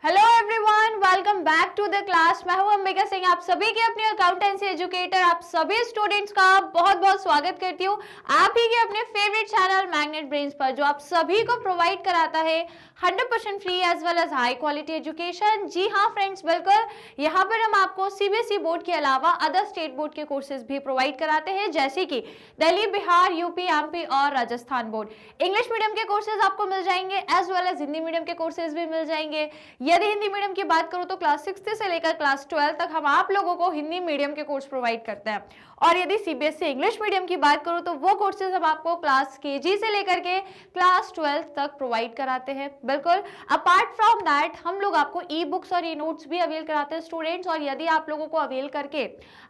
Hello everyone, welcome back to the class. मैं हूं अंबिका सिंह, आप सभी के अपने अकाउंटेंसी एजुकेटर, आप सभी स्टूडेंट्स का बहुत बहुत स्वागत करती हूं आप ही के अपने फेवरेट चैनल मैग्नेट ब्रेन्स पर, जो आप सभी को प्रोवाइड कराता है 100% free as well as high quality education. जी हाँ फ्रेंड्स, बिल्कुल यहाँ पर हम आपको सीबीएसई बोर्ड के अलावा अदर स्टेट बोर्ड के कोर्सेज भी प्रोवाइड कराते हैं, जैसे कि दिल्ली, बिहार, यूपी, एमपी और राजस्थान बोर्ड। इंग्लिश मीडियम के कोर्सेज आपको मिल जाएंगे as well as Hindi medium के कोर्सेज भी मिल जाएंगे। यदि हिंदी मीडियम की बात करूं तो क्लास 6 से लेकर क्लास 12 तक हम आप लोगों को हिंदी मीडियम के कोर्स प्रोवाइड करते हैं, और यदि सीबीएसई इंग्लिश मीडियम की बात करूं तो वो कोर्सेज हम आपको क्लास केजी से लेकर के क्लास 12 तक प्रोवाइड कराते हैं। बिल्कुल, अपार्ट फ्रॉम दैट हम लोग आपको ई बुक्स और ई नोट्स भी अवेल कराते हैं स्टूडेंट्स, और यदि आप लोगों को अवेल करके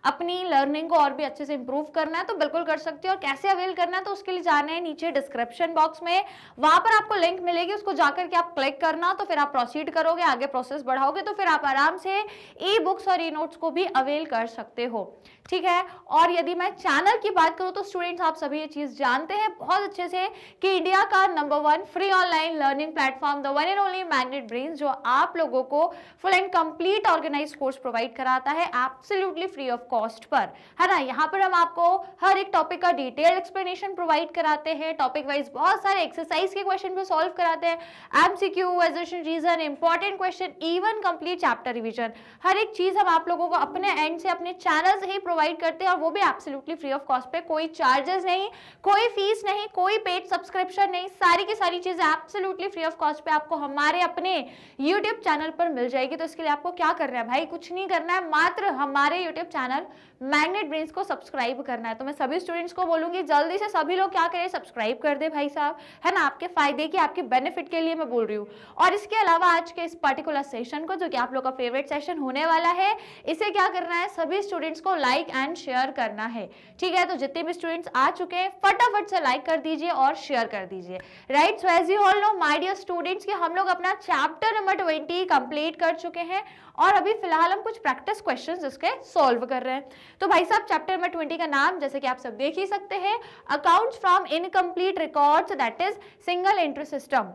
अपनी लर्निंग को और भी अच्छे से इंप्रूव करना है तो बिल्कुल कर सकते हो। और कैसे अवेल करना है तो उसके लिए जाना है नीचे डिस्क्रिप्शन बॉक्स में, वहां पर आपको लिंक मिलेगी, उसको जाकर के आप क्लिक करना, तो फिर आप प्रोसीड करोगे, आगे प्रोसेस बढ़ाओगे तो फिर आप आराम से ई बुक्स और ई नोट्स को भी अवेल कर सकते हो। ठीक है, और यदि मैं चैनल की बात करूं तो स्टूडेंट्स आप सभी ये चीज जानते हैं बहुत अच्छे से कि इंडिया का number 1 free online learning platform the one and only Magnet Brains, जो आप लोगों को full and complete organise course provide कराता है absolutely free of cost per, है ना। यहाँ पर हम आपको हर एक टॉपिक का डिटेल एक्सप्लेनेशन प्रोवाइड कराते हैं, टॉपिक वाइज बहुत सारे एक्सरसाइज के क्वेश्चन भी सॉल्व कराते हैं, MCQ, assertion, reason, important question, even complete chapter revision, हर एक चीज हम आप लोगों को अपने एंड से अपने चैनल से ही प्रोवाइड करते हैं, और वो भी एब्सोल्युटली फ्री ऑफ कॉस्ट पे। कोई चार्जेस नहीं, कोई फीस नहीं, कोई पेड सब्सक्रिप्शन नहीं, सारी की सारी चीजें एब्सोल्युटली फ्री ऑफ कॉस्ट पे आपको हमारे अपने यूट्यूब चैनल पर मिल जाएगी। तो इसके लिए आपको क्या करना है भाई, कुछ नहीं करना है, मात्र हमारे यूट्यूब चैनल मैग्नेट ब्रेन्स को सब्सक्राइब करना है। तो मैं सभी स्टूडेंट्स को बोलूंगी जल्दी से सभी लोग क्या करें, सब्सक्राइब कर दे भाई साहब, है ना, आपके फायदे की, आपके बेनिफिट के लिए मैं बोल रही हूँ। और इसके अलावा आज के इस पर्टिकुलर सेशन को, जो कि आप लोग का फेवरेट सेशन होने वाला है, इसे क्या करना है, सभी स्टूडेंट्स को लाइक एंड शेयर करना है। ठीक है, तो जितने भी स्टूडेंट्स आ चुके हैं फटाफट से लाइक कर दीजिए और शेयर कर दीजिए। Right, so as you all know my dear students कि हम लोग अपना चैप्टर नंबर 20 कंप्लीट कर चुके हैं, और अभी फिलहाल हम कुछ प्रैक्टिस क्वेश्चंस इसके सॉल्व कर रहे हैं। तो भाई साहब, चैप्टर नंबर 20 का नाम जैसे कि आप सब देख ही सकते हैं, accounts from incomplete records, that is single entry system.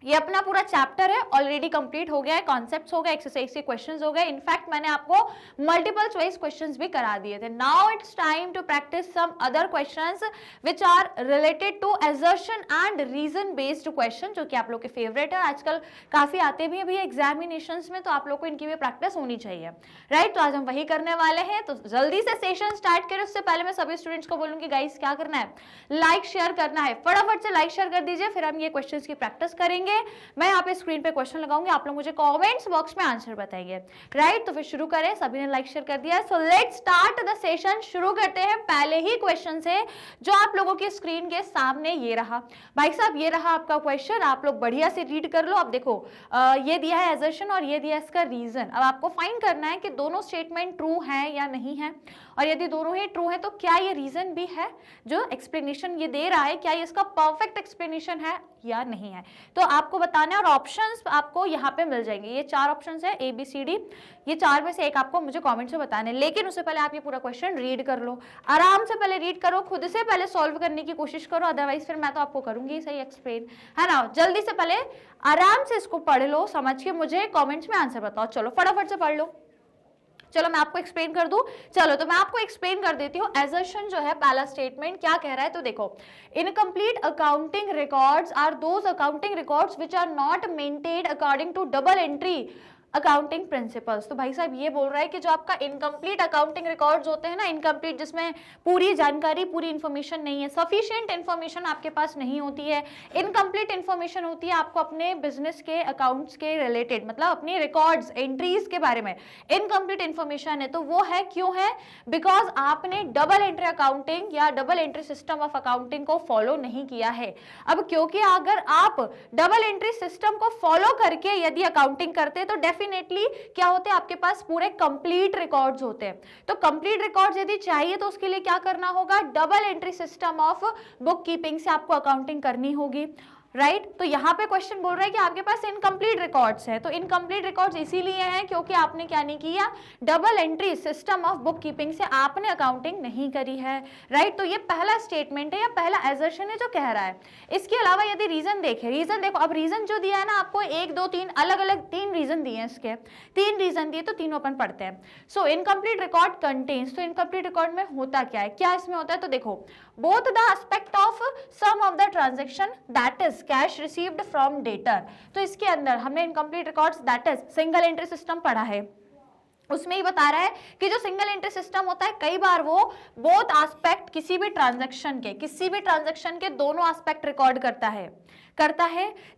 ये अपना पूरा चैप्टर है, ऑलरेडी कंप्लीट हो गया है, कॉन्सेप्ट्स हो गए, एक्सरसाइज के क्वेश्चंस हो गए, इनफैक्ट मैंने आपको मल्टीपल चॉइस क्वेश्चंस भी करा दिए थे। Now it's time to practise some other questions which are related to assertion and reason based question, जो कि आप लोग के फेवरेट है, आजकल काफी आते भी अभी एग्जामिनेशंस में, तो आप लोग को इनकी भी प्रैक्टिस होनी चाहिए। राइट, तो आज हम वही करने वाले हैं, तो जल्दी से सेशन स्टार्ट करें। उससे पहले मैं सभी स्टूडेंट्स को बोलूंगी गाइस क्या करना है, लाइक शेयर करना है, फटाफट से लाइक शेयर कर दीजिए, फिर हम ये क्वेश्चन की प्रैक्टिस करेंगे। मैं यहाँ पे स्क्रीन पे क्वेश्चन लगाऊंगी, आप लोग मुझे कमेंट्स बॉक्स में आंसर बताइए। राइट, तो फिर शुरू करें, सभी ने लाइक शेयर कर दिया है, so let's start the session. शुरू करते हैं पहले ही क्वेश्चन से, जो आप लोगों की स्क्रीन के सामने ये रहा। भाई साहब, ये रहा आपका क्वेश्चन, आप लोग बढ़िया से रीड कर लो। अब देखो, ये दिया है असर्शन और ये दिया है इसका रीजन। अब आपको फाइंड करना है कि दोनों स्टेटमेंट ट्रू है या नहीं है, और यदि दोनों ही ट्रू है तो क्या ये रीजन भी है, जो एक्सप्लेनेशन ये दे रहा है क्या ये इसका परफेक्ट एक्सप्लेनेशन है या नहीं है। तो आपको बताना है, और ऑप्शंस आपको यहाँ पे मिल जाएंगे, ये 4 ऑप्शंस है ABCD, ये 4 में से एक आपको मुझे कमेंट्स में बताना है। लेकिन उससे पहले आप ये पूरा क्वेश्चन रीड कर लो, आराम से पहले रीड करो, खुद से पहले सॉल्व करने की कोशिश करो, अदरवाइज फिर मैं तो आपको करूंगी सही एक्सप्लेन, है ना। जल्दी से पहले आराम से इसको पढ़ लो, समझ के मुझे कॉमेंट्स में आंसर बताओ। चलो फटाफट से पढ़ लो। चलो मैं आपको एक्सप्लेन कर दूं, चलो तो मैं आपको एक्सप्लेन कर देती हूँ। असर्शन जो है, पहला स्टेटमेंट क्या कह रहा है, तो देखो, incomplete accounting records are those accounting records which are not maintained according to double entry accounting principles. तो भाई साहब ये बोल रहा है कि जो आपका इनकम्प्लीट अकाउंटिंग रिकॉर्ड्स होते हैं ना, इनकम्प्लीट जिसमें पूरी जानकारी, पूरी इंफॉर्मेशन नहीं है, सफिशिएंट इंफॉर्मेशन आपके पास नहीं होती है, इनकम्प्लीट इंफॉर्मेशन होती है आपको अपने बिजनेस के अकाउंट्स के रिलेटेड, मतलब अपनी रिकॉर्ड्स, एंट्रीज के बारे में इनकम्प्लीट इंफॉर्मेशन है, तो वो है क्यों है, बिकॉज आपने डबल एंट्री अकाउंटिंग या double entry system of accounting को फॉलो नहीं किया है। अब क्योंकि अगर आप डबल एंट्री सिस्टम को फॉलो करके यदि अकाउंटिंग करते तो डेफिनेटली क्या होते हैं, आपके पास पूरे कंप्लीट रिकॉर्ड्स होते हैं। तो कंप्लीट रिकॉर्ड्स यदि चाहिए तो उसके लिए क्या करना होगा, double entry system of book keeping से आपको अकाउंटिंग करनी होगी। राइट तो यहाँ पे क्वेश्चन बोल रहा है कि आपके पास इनकम्प्लीट रिकॉर्ड्स है। तो इनकम्प्लीट रिकॉर्ड्स इसीलिए हैं क्योंकि आपने क्या नहीं किया, double entry system of book keeping से आपने अकाउंटिंग नहीं करी है। राइट तो ये पहला स्टेटमेंट है या पहला एजर्शन है जो कह रहा है। इसके अलावा यदि रीजन देखें, रीजन देखो, अब रीजन जो दिया है ना आपको 1 2 3 अलग अलग 3 रीजन दिए हैं, इसके 3 रीजन दिए, तो तीनों अपन पढ़ते हैं। सो इनकम्प्लीट रिकॉर्ड कंटेन्स, तो इनकम्प्लीट रिकॉर्ड में होता क्या है, क्या इसमें होता है, तो देखो both the aspect of some of the transaction that is cash received from debtor. तो इसके अंदर हमने incomplete records that is single entry system पढ़ा है, उसमें ही बता रहा है कि जो सिंगल एंट्री सिस्टम होता है कई बार वो बोथ एस्पेक्ट किसी भी ट्रांजैक्शन के दोनों एस्पेक्ट रिकॉर्ड करता है।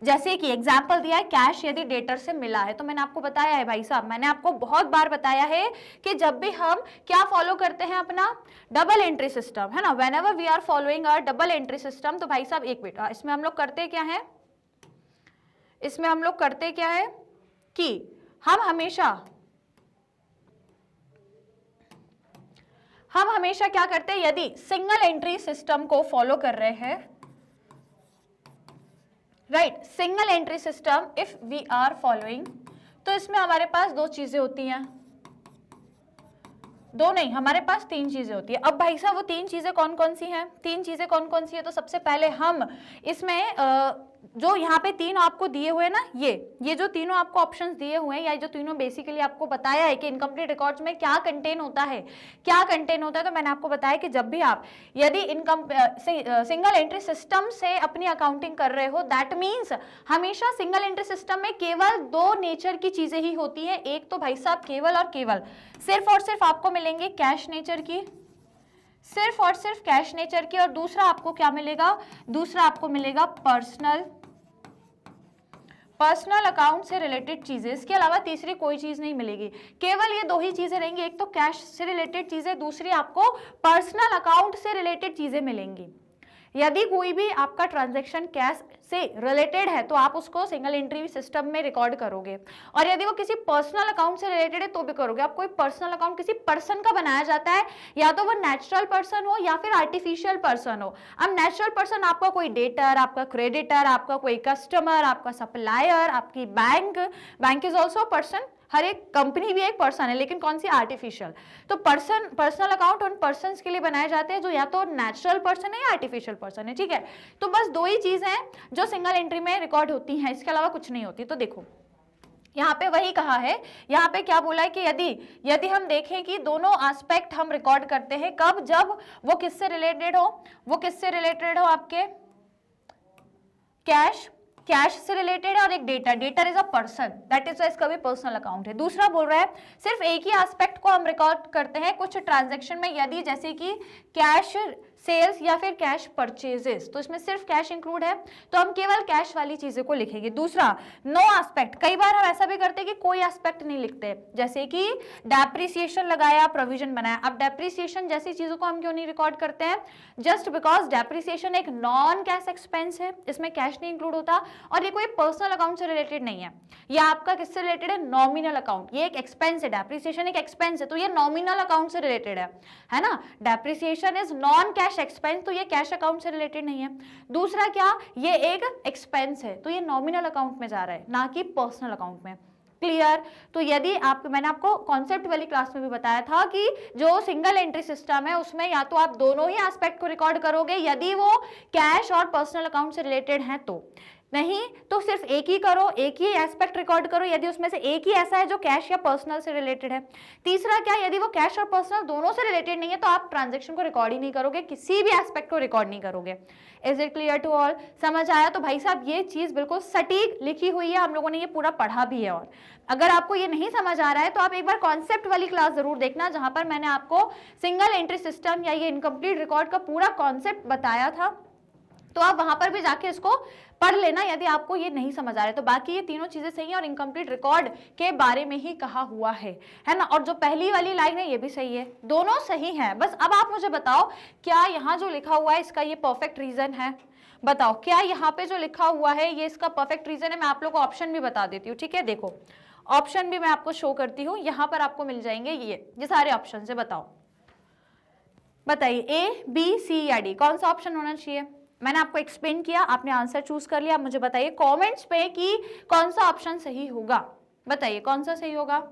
जैसे कि एग्जांपल दिया है, कैश यदि डेटर से मिला है, तो मैंने आपको बताया है भाई साहब, मैंने आपको बहुत बार बताया है कि जब भी हम क्या फॉलो करते हैं अपना डबल एंट्री सिस्टम, है ना, whenever we are following a double entry system, तो भाई साहब एक मिनट, इसमें हम लोग करते क्या है कि हम हमेशा क्या करते हैं, यदि सिंगल एंट्री सिस्टम को फॉलो कर रहे हैं, right, single entry system if we are following, तो इसमें हमारे पास 2 चीजें होती हैं, 2 नहीं, हमारे पास 3 चीजें होती है। अब भाई साहब वो 3 चीजें कौन कौन सी हैं, 3 चीजें कौन कौन सी है, तो सबसे पहले हम इसमें जो यहाँ पे 3 आपको दिए हुए ना, ये जो तीनों आपको ऑप्शंस दिए हुए हैं, या जो तीनों बेसिकली आपको बताया है कि इनकम्प्लीट रिकॉर्ड्स में क्या कंटेन होता है, तो मैंने आपको बताया कि जब भी आप यदि सिंगल एंट्री सिस्टम से अपनी अकाउंटिंग कर रहे हो, दैट मीन्स हमेशा सिंगल एंट्री सिस्टम में केवल 2 नेचर की चीजें ही होती है। एक तो भाई साहब केवल और केवल सिर्फ और सिर्फ आपको मिलेंगे कैश नेचर की, सिर्फ और सिर्फ कैश नेचर की, और दूसरा आपको क्या मिलेगा, दूसरा आपको मिलेगा पर्सनल अकाउंट से रिलेटेड चीजें। इसके अलावा तीसरी कोई चीज नहीं मिलेगी, केवल ये 2 ही चीजें रहेंगी, एक तो कैश से रिलेटेड चीजें, दूसरी आपको पर्सनल अकाउंट से रिलेटेड चीजें मिलेंगी। यदि कोई भी आपका ट्रांजैक्शन कैश से रिलेटेड है तो आप उसको सिंगल एंट्री सिस्टम में रिकॉर्ड करोगे, और यदि वो किसी पर्सनल अकाउंट से रिलेटेड है तो भी करोगे। आप कोई पर्सनल अकाउंट किसी पर्सन का बनाया जाता है, या तो वो नेचुरल पर्सन हो या फिर आर्टिफिशियल पर्सन हो। अब नेचुरल पर्सन आपका कोई डेटर, आपका क्रेडिटर, आपका कोई कस्टमर, आपका सप्लायर, आपकी बैंक इज ऑल्सो पर्सन, हर एक कंपनी भी एक पर्सन है, लेकिन कौन सी, आर्टिफिशियल। तो पर्सनल अकाउंट उन पर्सन्स के लिए बनाए जाते हैं जो या तो नेचुरल पर्सन है या आर्टिफिशियल पर्सन है, ठीक है। तो बस 2 ही चीज हैं जो सिंगल एंट्री में रिकॉर्ड होती हैं, इसके अलावा कुछ नहीं होती। तो देखो यहाँ पे वही कहा है, यहाँ पे क्या बोला है कि यदि हम देखें कि दोनों एस्पेक्ट हम रिकॉर्ड करते हैं, कब, जब वो किससे रिलेटेड हो, आपके कैश से रिलेटेड है, और एक debtor is a person, that is इसका भी पर्सनल अकाउंट है। दूसरा बोल रहा है सिर्फ एक ही एस्पेक्ट को हम रिकॉर्ड करते हैं कुछ ट्रांजैक्शन में, यदि जैसे कि कैश सेल्स या फिर कैश परचेजेस, तो इसमें सिर्फ कैश इंक्लूड है, तो हम केवल कैश वाली चीजें को लिखेंगे। दूसरा नो एस्पेक्ट, कई बार हम ऐसा भी करते हैं कि कोई एस्पेक्ट नहीं लिखते, जैसे कि डेप्रिसिएशन लगाया, प्रोविजन बनाया। अब डेप्रिसिएशन जैसी चीजों को हम क्यों नहीं रिकॉर्ड करते हैं, जस्ट बिकॉज डेप्रिसिएशन एक नॉन कैश एक्सपेंस है, इसमें कैश नहीं इंक्लूड होता, और ये कोई पर्सनल अकाउंट से रिलेटेड नहीं है, या आपका किससे रिलेटेड है, नॉमिनल अकाउंट। ये एक एक्सपेंस है, डेप्रिसिएशन एक एक्सपेंस है, तो ये नॉमिनल अकाउंट से रिलेटेड है ना। Depreciation is non cash expense, तो ये कैश अकाउंट से रिलेटेड नहीं है। दूसरा क्या, ये एक एक्सपेंस है, तो ये नॉमिनल अकाउंट में जा रहा है, ना कि पर्सनल अकाउंट में। क्लियर। तो यदि मैंने आपको कॉन्सेप्ट वाली क्लास में भी बताया था कि जो सिंगल एंट्री सिस्टम है उसमें या तो आप दोनों ही एस्पेक्ट को रिकॉर्ड करोगे यदि वो कैश और पर्सनल अकाउंट से रिलेटेड है, तो नहीं तो सिर्फ एक ही करो, एक ही एस्पेक्ट रिकॉर्ड करो यदि उसमें से एक ही ऐसा है जो कैश या पर्सनल से रिलेटेड है। तीसरा क्या, यदि वो कैश और पर्सनल दोनों से रिलेटेड नहीं है तो आप ट्रांजैक्शन को रिकॉर्ड ही नहीं करोगे, किसी भी एस्पेक्ट को रिकॉर्ड नहीं करोगे। Is it clear to all? समझ आया? तो भाई साहब ये चीज बिल्कुल सटीक लिखी हुई है, हम लोगों ने ये पूरा पढ़ा भी है। और अगर आपको ये नहीं समझ आ रहा है तो आप एक बार कॉन्सेप्ट वाली क्लास जरूर देखना, जहां पर मैंने आपको सिंगल एंट्री सिस्टम या ये इनकम्प्लीट रिकॉर्ड का पूरा कॉन्सेप्ट बताया था, तो आप वहां पर भी जाके इसको पढ़ लेना यदि आपको ये नहीं समझ आ रहा है। तो बाकी ये तीनों चीजें सही है और इनकम्प्लीट रिकॉर्ड के बारे में ही कहा हुआ है ना। और जो पहली वाली लाइन है ये भी सही है, दोनों सही है। बस अब आप मुझे बताओ क्या यहाँ जो लिखा हुआ है इसका ये परफेक्ट रीजन है? बताओ क्या यहाँ पे जो लिखा हुआ है ये इसका परफेक्ट रीजन है? मैं आप लोग को ऑप्शन भी बता देती हूँ, ठीक है। देखो ऑप्शन भी मैं आपको शो करती हूँ, यहाँ पर आपको मिल जाएंगे ये सारे ऑप्शन से। बताओ बताइए A, B, C या D कौन सा ऑप्शन होना चाहिए? मैंने आपको एक्सप्लेन किया, आपने आंसर चूज कर लिया। मुझे बताइए कमेंट्स पे कि कौन सा ऑप्शन सही होगा, बताइए कौन सा सही होगा।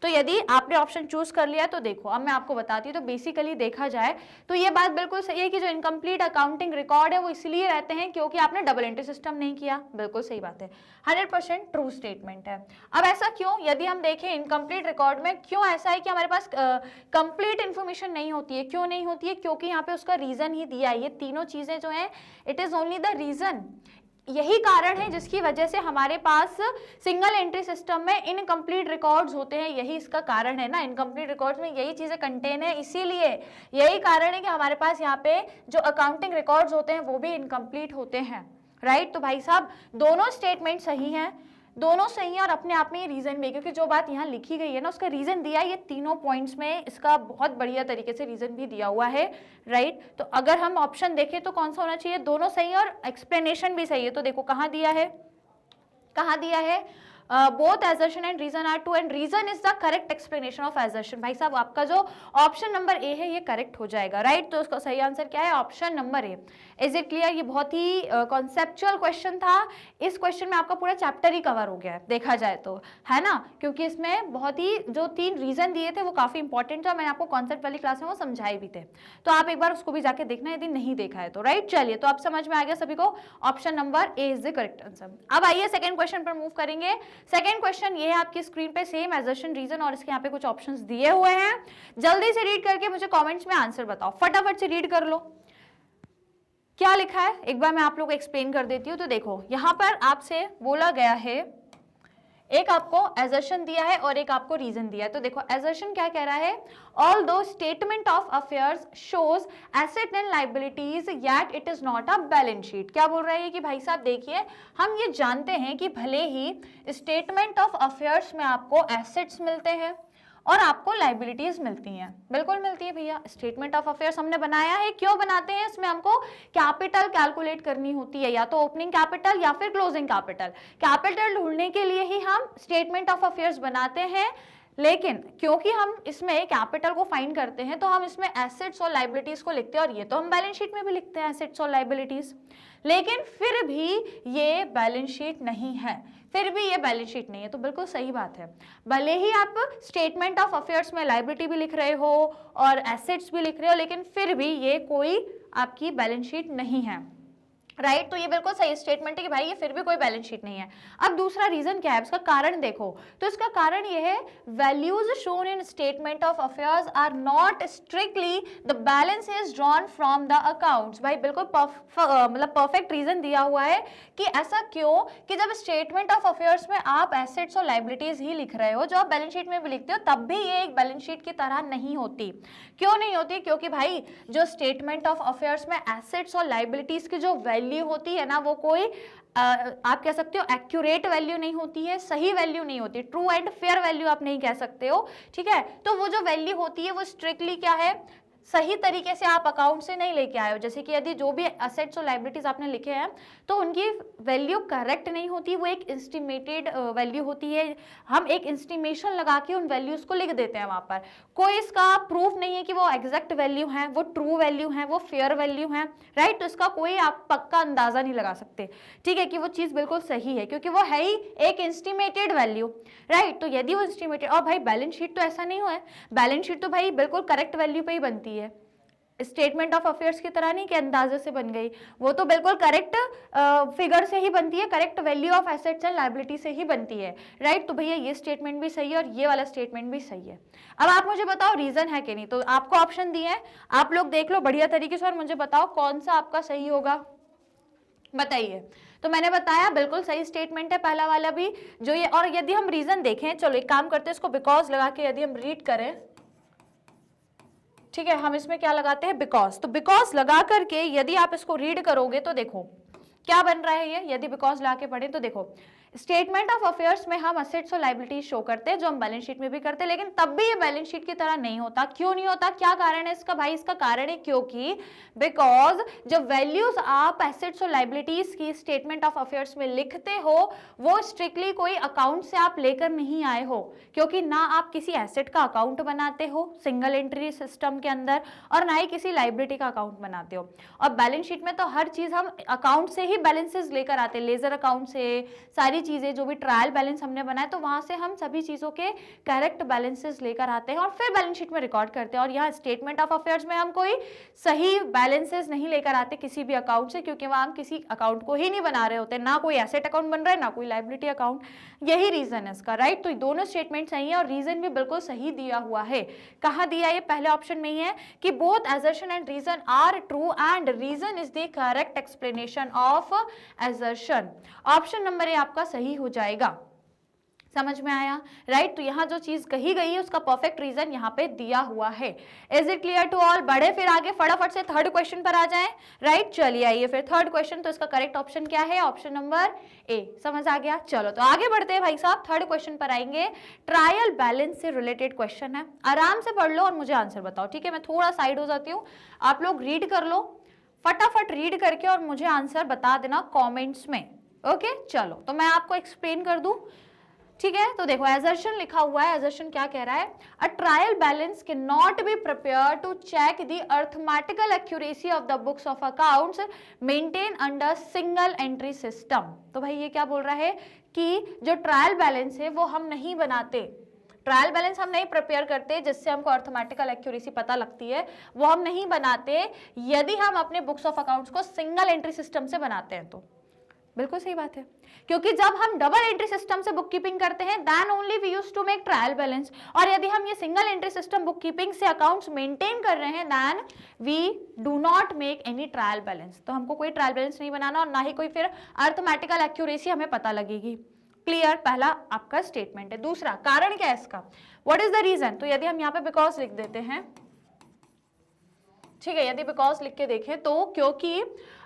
तो यदि आपने ऑप्शन चूज कर लिया तो देखो अब मैं आपको बताती हूँ। तो बेसिकली देखा जाए तो ये बात बिल्कुल सही है कि जो इनकम्प्लीट अकाउंटिंग रिकॉर्ड है वो इसलिए रहते हैं क्योंकि आपने डबल एंट्री सिस्टम नहीं किया। बिल्कुल सही बात है, 100% ट्रू स्टेटमेंट है। अब ऐसा क्यों, यदि हम देखें इनकम्प्लीट रिकॉर्ड में क्यों ऐसा है कि हमारे पास कंप्लीट इन्फॉर्मेशन नहीं होती है, क्यों नहीं होती है, क्योंकि यहाँ पे उसका रीजन ही दिया है। ये तीनों चीजें जो है it is only the reason, यही कारण है जिसकी वजह से हमारे पास सिंगल एंट्री सिस्टम में इनकम्प्लीट रिकॉर्ड्स होते हैं। यही इसका कारण है ना, इनकम्प्लीट रिकॉर्ड्स में यही चीजें कंटेन है, इसीलिए यही कारण है कि हमारे पास यहाँ पे जो अकाउंटिंग रिकॉर्ड्स होते हैं वो भी इनकम्प्लीट होते हैं, राइट। तो भाई साहब दोनों स्टेटमेंट सही हैं, दोनों सही है और अपने आप में ये रीजन भी, क्योंकि जो बात यहाँ लिखी गई है ना उसका रीजन दिया है, ये तीनों पॉइंट्स में इसका बहुत बढ़िया तरीके से रीजन भी दिया हुआ है, राइट। तो अगर हम ऑप्शन देखें तो कौन सा होना चाहिए, दोनों सही है और एक्सप्लेनेशन भी सही है। तो देखो कहाँ दिया है, कहाँ दिया है, both assertion and reason are true and reason is the correct explanation of assertion। भाई साहब आपका जो ऑप्शन नंबर ए है ये करेक्ट हो जाएगा, राइट। तो उसका सही आंसर क्या है, option number A. Is it clear, ये बहुत ही कॉन्सेप्चुअल क्वेश्चन था। इस क्वेश्चन में आपका पूरा चैप्टर ही कवर हो गया है देखा जाए तो, है ना, क्योंकि इसमें बहुत ही जो 3 रीजन दिए थे वो काफी इंपॉर्टेंट थे और मैंने आपको कॉन्सेप्ट वाली क्लास में वो समझाए भी थे। तो आप एक बार उसको भी जाके देखना यदि नहीं देखा है तो, राइट। चलिए तो अब समझ में आ गया सभी को, option number A is the correct answer. अब आइए सेकंड क्वेश्चन पर मूव करेंगे। सेकंड क्वेश्चन ये है आपकी स्क्रीन पे, सेम assertion रीजन और इसके यहाँ पे कुछ ऑप्शंस दिए हुए हैं। जल्दी से रीड करके मुझे कमेंट्स में आंसर बताओ, फटाफट से रीड कर लो क्या लिखा है। एक बार मैं आप लोगों को एक्सप्लेन कर देती हूँ। तो देखो यहाँ पर आपसे बोला गया है, एक आपको assertion दिया है और एक आपको रीजन दिया है। तो देखो assertion क्या कह रहा है, ऑल दो statement of affairs shows asset and liabilities yet it is not a balance sheet. क्या बोल रहा है कि भाई साहब देखिए हम ये जानते हैं कि भले ही स्टेटमेंट ऑफ अफेयर्स में आपको एसेट्स मिलते हैं और आपको लाइबिलिटीज मिलती हैं, बिल्कुल मिलती है भैया। स्टेटमेंट ऑफ अफेयर्स हमने बनाया है, क्यों बनाते हैं, इसमें हमको कैपिटल कैलकुलेट करनी होती है, या तो ओपनिंग कैपिटल या फिर क्लोजिंग कैपिटल। कैपिटल ढूंढने के लिए ही हम स्टेटमेंट ऑफ अफेयर्स बनाते हैं, लेकिन क्योंकि हम इसमें कैपिटल को फाइंड करते हैं तो हम इसमें एसेट्स और लाइबिलिटीज को लिखते हैं, और ये तो हम बैलेंस शीट में भी लिखते हैं एसेट्स और लाइबिलिटीज, लेकिन फिर भी ये बैलेंस शीट नहीं है, फिर भी ये बैलेंस शीट नहीं है। तो बिल्कुल सही बात है, भले ही आप स्टेटमेंट ऑफ अफेयर्स में लाइबिलिटी भी लिख रहे हो और एसेट्स भी लिख रहे हो, लेकिन फिर भी ये कोई आपकी बैलेंस शीट नहीं है, राइट। तो ये बिल्कुल सही स्टेटमेंट है कि भाई ये फिर भी कोई बैलेंस शीट नहीं है। अब दूसरा रीजन क्या है, इसका कारण देखो। तो इसका कारण ये है, values shown in statement of affairs are not strictly the balance is drawn from the accounts. भाई बिल्कुल मतलब परफेक्ट रीजन दिया हुआ है कि ऐसा क्यों, कि जब स्टेटमेंट ऑफ अफेयर्स में आप एसेट्स और लाइबिलिटीज ही लिख रहे हो, जो आप बैलेंस शीट में भी लिखते हो, तब भी ये एक बैलेंस शीट की तरह नहीं होती। क्यों नहीं होती, क्योंकि भाई जो स्टेटमेंट ऑफ अफेयर्स में एसेट्स और लाइबिलिटीज की जो वैल्यू होती है ना, वो कोई आप कह सकते हो एक्यूरेट वैल्यू नहीं होती है, सही वैल्यू नहीं होती, ट्रू एंड फेयर वैल्यू आप नहीं कह सकते हो, ठीक है। तो वो जो वैल्यू होती है वो स्ट्रिक्टली क्या है, सही तरीके से आप अकाउंट से नहीं लेके आए हो। जैसे कि यदि जो भी एसेट्स और लाइबिलिटीज आपने लिखे हैं तो उनकी वैल्यू करेक्ट नहीं होती, वो एक एस्टिमेटेड वैल्यू होती है, हम एक एस्टिमेशन लगा के उन वैल्यूज को लिख देते हैं वहां पर। कोई इसका प्रूफ नहीं है कि वो एग्जैक्ट वैल्यू है, वो ट्रू वैल्यू है, वो फेयर वैल्यू है, राइट। तो इसका कोई आप पक्का अंदाजा नहीं लगा सकते, ठीक है, कि वो चीज बिल्कुल सही है, क्योंकि वो है ही एक एस्टिमेटेड वैल्यू, राइट। तो यदि वो एस्टिमेटेड, और भाई बैलेंस शीट तो ऐसा नहीं हुआ है, बैलेंस शीट तो भाई बिल्कुल करेक्ट वैल्यू पे ही बनती है, स्टेटमेंट ऑफ अफेयर्स की तरह नहीं कि अंदाजे से बन गई, वो तो बिल्कुल करेक्ट फिगर से ही बनती है, correct value of assets and liability से ही बनती है, राइट। तो भैया ये स्टेटमेंट भी सही है और ये वाला स्टेटमेंट भी सही है। अब आप मुझे बताओ रीजन है कि नहीं। तो आपको ऑप्शन दिए हैं, आप लोग देख लो बढ़िया तरीके से और मुझे बताओ कौन सा आपका सही होगा, बताइए। तो मैंने बताया बिल्कुल सही स्टेटमेंट है पहला वाला भी जो ये, और यदि हम रीजन देखें, चलो एक काम करते हैं, इसको बिकॉज लगा के यदि हम रीड करें, ठीक है, हम इसमें क्या लगाते हैं, बिकॉज। तो बिकॉज लगा करके यदि आप इसको रीड करोगे तो देखो क्या बन रहा है ये, यदि बिकॉज लगा के पढ़े तो देखो स्टेटमेंट ऑफ अफेयर्स में हम असेट्स और लायबिलिटीज शो करते हैं, जो हम बैलेंस शीट में भी करते हैं, लेकिन तब भी ये बैलेंस शीट की तरह नहीं होता। क्यों नहीं होता, क्या कारण है इसका भाई? इसका कारण है क्योंकि बिकॉज जो वैल्यूज आप एसेट्स और लायबिलिटीज की स्टेटमेंट ऑफ अफेयर्स में लिखते हो वो स्ट्रिक्टली कोई अकाउंट से आप लेकर नहीं आए हो, क्योंकि ना आप किसी एसेट का अकाउंट बनाते हो सिंगल एंट्री सिस्टम के अंदर और ना ही किसी लायबिलिटी का अकाउंट बनाते हो। और बैलेंस शीट में तो हर चीज हम अकाउंट से ही बैलेंसेस लेकर आते हैं, लेजर अकाउंट से सारी चीजें, जो भी ट्रायल बैलेंस हमने बनाए तो वहां से हम सभी चीजों के करेक्ट बैलेंसेस लेकर आते हैं और फिर बैलेंस शीट में रिकॉर्ड करते हैं। और यहाँ स्टेटमेंट ऑफ अफेयर्स में हम कोई सही बैलेंसेस नहीं लेकर आते किसी भी अकाउंट से, क्योंकि वहां हम किसी अकाउंट को ही नहीं बना रहे होते, ना कोई एसेट अकाउंट बन रहा है ना कोई लायबिलिटी अकाउंट। यही रीजन है इसका, राइट। तो दोनों स्टेटमेंट सही है और रीजन भी बिल्कुल सही दिया हुआ है। कहाँ दिया है? पहले ऑप्शन में ही है कि both assertion and reason are true and reason is the correct explanation of assertion। Option number ए आपका सही हो जाएगा। समझ में आया, राइट। तो यहाँ जो चीज कही गई है उसका परफेक्ट रीजन यहाँ पे दिया हुआ है। Is it clear to all? बढ़े फिर आगे फटाफट से थर्ड क्वेश्चन पर आ जाएं, राइट। चलिए आइए फिर थर्ड क्वेश्चन। तो इसका करेक्ट ऑप्शन क्या है? ऑप्शन नंबर ए। समझ आ गया? चलो तो आगे बढ़ते हैं भाई साहब, थर्ड क्वेश्चन पर आएंगे। ट्रायल बैलेंस से रिलेटेड क्वेश्चन है, आराम से पढ़ लो और मुझे आंसर बताओ, ठीक है। मैं थोड़ा साइड हो जाती हूँ, आप लोग रीड कर लो, फटाफट रीड करके और मुझे आंसर बता देना कॉमेंट्स में, ओके। चलो तो मैं आपको एक्सप्लेन कर दूं, ठीक है। तो देखो एजर्शन लिखा हुआ है, एजर्शन क्या कह रहा है? A trial balance can not be prepare to check the arithmetical accuracy of the books of accounts maintain under single entry system. तो भाई ये क्या बोल रहा है कि जो ट्रायल बैलेंस है वो हम नहीं बनाते, ट्रायल बैलेंस हम नहीं प्रिपेयर करते जिससे हमको अर्थमेटिकल एक्यूरेसी पता लगती है, वो हम नहीं बनाते यदि हम अपने बुक्स ऑफ अकाउंट्स को सिंगल एंट्री सिस्टम से बनाते हैं। तो बिल्कुल सही बात है, क्योंकि जब हम डबल एंट्री सिस्टम से बुक कीपिंग करते हैं then only we use to make trial balance, और यदि हम ये single entry system book keeping से अकाउंट्स मेंटेन कर रहे हैं then we do not make any trial balance. तो हमको कोई ट्रायल बैलेंस नहीं बनाना और ना ही कोई फिर अर्थमेटिकल एक्यूरेसी हमें पता लगेगी। क्लियर? पहला आपका स्टेटमेंट है। दूसरा कारण क्या है इसका? What is the reason? तो यदि हम यहाँ पे बिकॉज लिख देते हैं, ठीक है, यदि बिकॉज लिख के देखें तो क्योंकि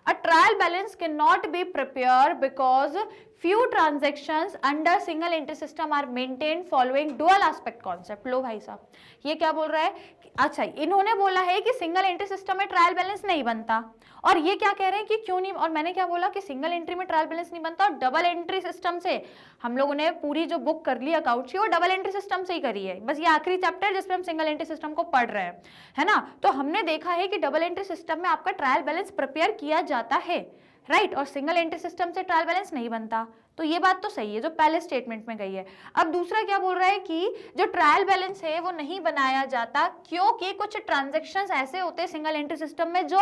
a trial balance cannot be prepared because few transactions under single entry system are maintained following dual aspect concept। लो भाई साहब, ये क्या बोल रहा है? अच्छा, इन्होंने बोला है कि सिंगल एंट्री सिस्टम में ट्रायल बैलेंस नहीं बनता, और ये क्या कह रहे हैं कि क्यों नहीं, और मैंने क्या बोला कि सिंगल एंट्री में ट्रायल बैलेंस नहीं बनता और डबल एंट्री सिस्टम से हम लोगों ने पूरी जो बुक कर ली अकाउंट की वो डबल एंट्री सिस्टम से ही करी है। बस ये आखिरी चैप्टर जिसमें हम सिंगल एंट्री सिस्टम को पढ़ रहे हैं, है ना। तो हमने देखा है कि डबल एंट्री सिस्टम में आपका ट्रायल बैलेंस प्रिपेयर किया जाता है, राइट, और सिंगल एंट्री सिस्टम से ट्रायल बैलेंस नहीं बनता। तो ये बात तो सही है जो पहले स्टेटमेंट में गई है। अब दूसरा क्या बोल रहा है कि जो ट्रायल बैलेंस है वो नहीं बनाया जाता क्योंकि कुछ ट्रांजैक्शंस ऐसे होते हैं सिंगल एंट्री सिस्टम में जो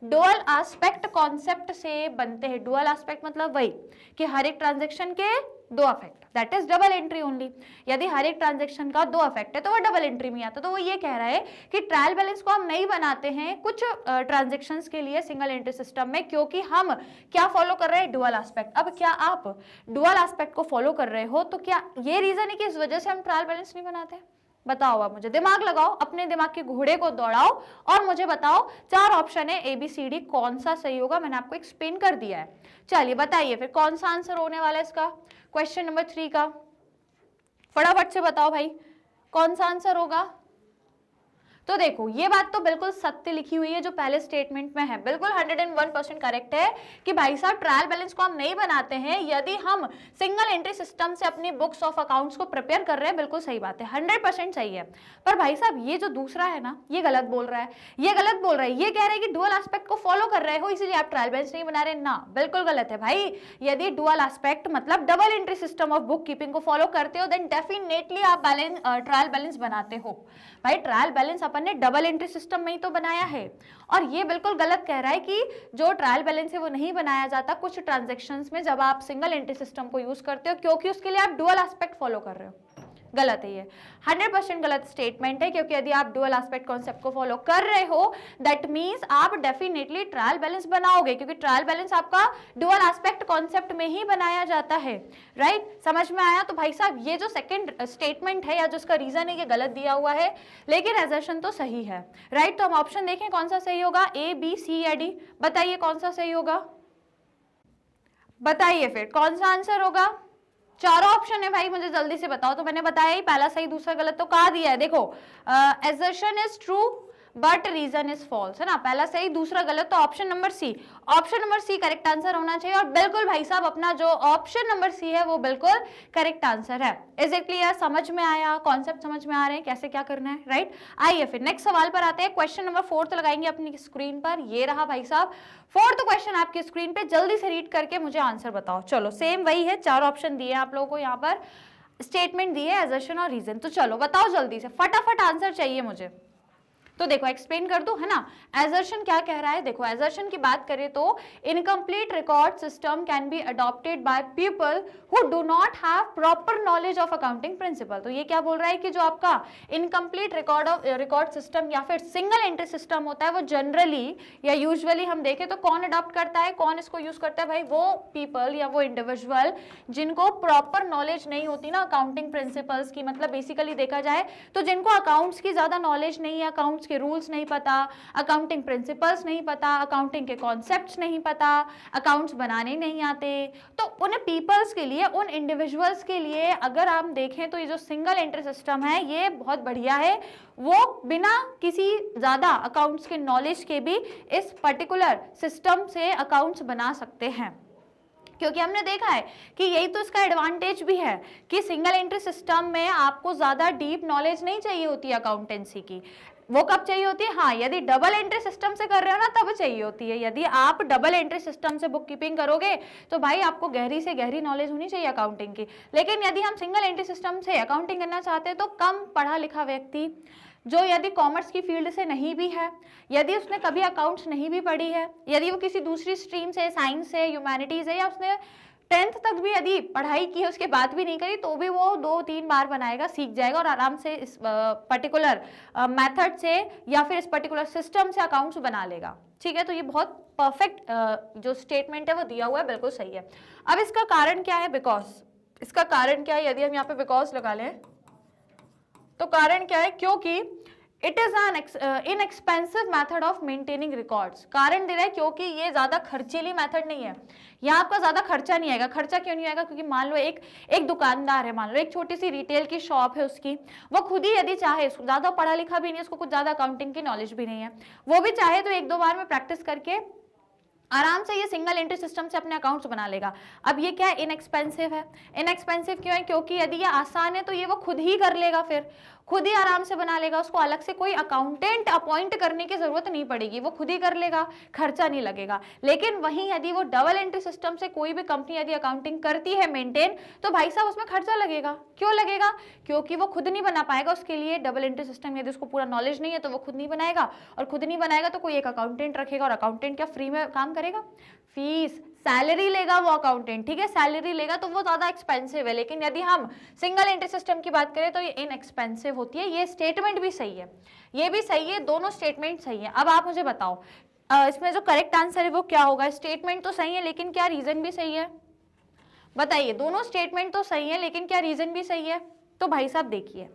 डुअल एस्पेक्ट कॉन्सेप्ट से बनते हैं। डुअल एस्पेक्ट मतलब वही कि हर एक ट्रांजैक्शन के दो affect, that is double entry only. यदि हर एक ट्रांजैक्शन का दो अफेक्ट है तो वो डबल एंट्री में आता है। तो वो ये कह रहा है कि ट्रायल बैलेंस को हम नहीं बनाते हैं कुछ ट्रांजैक्शंस के लिए सिंगल एंट्री सिस्टम में, क्योंकि हम क्या फॉलो कर रहे हैं? Dual aspect. अब क्या आप डुअल एस्पेक्ट को फॉलो कर रहे हो तो क्या ये रीजन है कि इस वजह से हम ट्रायल बैलेंस नहीं बनाते? बताओ, आप मुझे दिमाग लगाओ, अपने दिमाग के घोड़े को दौड़ाओ और मुझे बताओ। चार ऑप्शन है ABCD, कौन सा सही होगा? मैंने आपको एक्सप्लेन कर दिया है। चलिए बताइए फिर कौन सा आंसर होने वाला है इसका, क्वेश्चन नंबर 3 का। फटाफट से बताओ भाई कौन सा आंसर होगा। तो देखो ये बात तो बिल्कुल सत्य लिखी हुई है जो पहले स्टेटमेंट में है, बिल्कुल 101% करेक्ट है कि भाई साहब ट्रायल बैलेंस को हम नहीं बनाते हैं यदि हम सिंगल एंट्री सिस्टम से अपनी बुक्स ऑफ अकाउंट्स को प्रिपेयर कर रहे हैं। बिल्कुल सही बात है, 100% सही है। पर भाई साहब ये जो दूसरा है ना, ये गलत बोल रहा है, ये गलत बोल रहा है। ये कह रहा है कि डुअल एस्पेक्ट को फॉलो कर रहे हो इसलिए आप ट्रायल बैलेंस नहीं बना रहे। ना, बिल्कुल गलत है भाई। यदि डुअल एस्पेक्ट मतलब double entry system of book keeping को फॉलो करते हो देन डेफिनेटली आप ट्रायल बैलेंस बनाते हो। भाई ट्रायल बैलेंस अपन ने डबल एंट्री सिस्टम में ही तो बनाया है, और ये बिल्कुल गलत कह रहा है कि जो ट्रायल बैलेंस है वो नहीं बनाया जाता कुछ ट्रांजैक्शंस में जब आप सिंगल एंट्री सिस्टम को यूज करते हो, क्योंकि उसके लिए आप डुअल एस्पेक्ट फॉलो कर रहे हो। गलत है, ये 100% गलत स्टेटमेंट है, क्योंकि यदि आप डुअल एस्पेक्ट कॉन्सेप्ट को फॉलो कर रहे हो दैट मींस आप डेफिनेटली ट्रायल बैलेंस बनाओगे, क्योंकि ट्रायल बैलेंस आपका डुअल एस्पेक्ट कॉन्सेप्ट में ही बनाया जाता है, राइट। समझ में आया? तो भाई साहब ये जो सेकंड स्टेटमेंट है या जो इसका रीजन है ये गलत दिया हुआ है, लेकिन एजर्शन तो सही है, राइट। तो हम ऑप्शन देखें कौन सा सही होगा, A, B, C या D। बताइए कौन सा सही होगा, बताइए फिर कौन सा आंसर होगा। चारों ऑप्शन है भाई, मुझे जल्दी से बताओ। तो मैंने बताया ही, पहला सही दूसरा गलत, तो कहा दिया है देखो, assertion is true but reason is false, है ना, पहला सही दूसरा गलत, तो option number C, option number C correct answer होना चाहिए। और बिल्कुल भाई साहब अपना जो ऑप्शन नंबर सी है वो बिल्कुल करेक्ट आंसर है। Is it clear? समझ में आया? कॉन्सेप्ट समझ में आ रहे हैं कैसे क्या करना है, राइट? आइए फिर नेक्स्ट सवाल पर आते हैं। क्वेश्चन नंबर 4 लगाएंगे अपनी स्क्रीन पर, ये रहा भाई साहब 4th क्वेश्चन आपकी स्क्रीन पे, जल्दी से रीड करके मुझे आंसर बताओ। चलो सेम वही है, 4 ऑप्शन दिए आप लोगों को यहाँ पर, स्टेटमेंट दिए, एजर्शन और रीजन। तो चलो बताओ जल्दी से, फटाफट आंसर चाहिए मुझे। तो देखो एक्सप्लेन कर दूं, है ना। एजर्शन क्या कह रहा है, देखो एजर्शन की बात करें तो incomplete record system can be adopted by people who do not have proper knowledge of accounting principle. तो ये क्या बोल रहा है कि जो आपका इनकम्प्लीट रिकॉर्ड सिस्टम या फिर सिंगल एंट्री सिस्टम होता है वो जनरली या यूजुअली हम देखें तो कौन अडॉप्ट करता है, कौन इसको यूज करता है भाई, वो पीपल या वो इंडिविजुअल जिनको प्रॉपर नॉलेज नहीं होती ना अकाउंटिंग प्रिंसिपल्स की। मतलब बेसिकली देखा जाए तो जिनको अकाउंट्स की ज्यादा नॉलेज नहीं है, अकाउंट्स के रूल्स नहीं पता, अकाउंटिंग प्रिंसिपल्स नहीं पता, अकाउंटिंग के कॉन्सेप्ट्स नहीं पता, अकाउंट्स बनाने नहीं आते, तो उन पीपल्स के लिए, उन इंडिविजुअल्स के लिए अगर हम देखें तो ये जो सिंगल एंट्री सिस्टम है ये बहुत बढ़िया है। वो बिना किसी ज्यादा अकाउंट्स के नॉलेज के भी इस पर्टिकुलर सिस्टम से अकाउंट्स बना सकते हैं, क्योंकि हमने देखा है कि यही तो इसका एडवांटेज भी है कि सिंगल एंट्री सिस्टम में आपको ज्यादा डीप नॉलेज नहीं चाहिए होती है अकाउंटेंसी की। वो कब चाहिए होती है, हाँ यदि डबल एंट्री सिस्टम से कर रहे हो ना तब चाहिए होती है। यदि आप डबल एंट्री सिस्टम से बुक कीपिंग करोगे तो भाई आपको गहरी से गहरी नॉलेज होनी चाहिए अकाउंटिंग की। लेकिन यदि हम सिंगल एंट्री सिस्टम से अकाउंटिंग करना चाहते हैं तो कम पढ़ा लिखा व्यक्ति जो यदि कॉमर्स की फील्ड से नहीं भी है, यदि उसने कभी अकाउंट्स नहीं भी पढ़ी है, यदि वो किसी दूसरी स्ट्रीम से, साइंस से, ह्यूमैनिटीज है, या उसने 10th तक भी यदि पढ़ाई की है उसके बाद भी नहीं करी, तो भी वो 2-3 बार बनाएगा, सीख जाएगा और आराम से इस पर्टिकुलर मेथड से या फिर इस पर्टिकुलर सिस्टम से अकाउंट्स बना लेगा। ठीक है, तो ये बहुत परफेक्ट जो स्टेटमेंट है वो दिया हुआ है, बिल्कुल सही है। अब इसका कारण क्या है, बिकॉज, इसका कारण क्या है, यदि हम यहाँ पे बिकॉज लगा लें तो कारण क्या है, क्योंकि it is an inexpensive method of maintaining records. कारण दे रहा है क्योंकि ये ज्यादा खर्चीली मेथड नहीं है, यहाँ आपका ज्यादा खर्चा नहीं आएगा। खर्चा क्यों नहीं आएगा, क्योंकि मान लो एक दुकानदार है, मान लो एक छोटी सी रिटेल की शॉप है उसकी, वो खुद ही यदि चाहे, ज्यादा पढ़ा लिखा भी नहीं है, उसको कुछ ज्यादा अकाउंटिंग की नॉलेज भी नहीं है, वो भी चाहे तो 1-2 बार में प्रैक्टिस करके आराम से ये सिंगल एंट्री सिस्टम से अपने अकाउंट्स बना लेगा। अब ये क्या है, इनएक्सपेंसिव है। इनएक्सपेंसिव क्यों है, क्योंकि यदि ये आसान है तो ये वो खुद ही कर लेगा, फिर खुद ही आराम से बना लेगा, उसको अलग से कोई अकाउंटेंट अपॉइंट करने की जरूरत नहीं पड़ेगी, वो खुद ही कर लेगा, खर्चा नहीं लगेगा। लेकिन वहीं यदि वो डबल एंट्री सिस्टम से कोई भी कंपनी यदि अकाउंटिंग करती है मेंटेन, तो भाई साहब उसमें खर्चा लगेगा। क्यों लगेगा, क्योंकि वो खुद नहीं बना पाएगा, उसके लिए डबल एंट्री सिस्टम यदि उसको पूरा नॉलेज नहीं है तो वो खुद नहीं बनाएगा, और खुद नहीं बनाएगा तो कोई एक अकाउंटेंट रखेगा, और अकाउंटेंट क्या फ्री में काम करेगा, फीस सैलरी लेगा वो अकाउंटेंट, ठीक है, सैलरी लेगा, तो वो ज्यादा एक्सपेंसिव है। लेकिन यदि हम सिंगल एंट्री सिस्टम की बात करें तो ये इनएक्सपेंसिव होती है। ये स्टेटमेंट भी सही है, ये भी सही है, दोनों स्टेटमेंट सही है। अब आप मुझे बताओ इसमें जो करेक्ट आंसर है वो क्या होगा। स्टेटमेंट तो सही है लेकिन क्या रीजन भी सही है, बताइए। दोनों स्टेटमेंट तो सही है लेकिन क्या रीजन भी सही है। तो भाई साहब देखिए,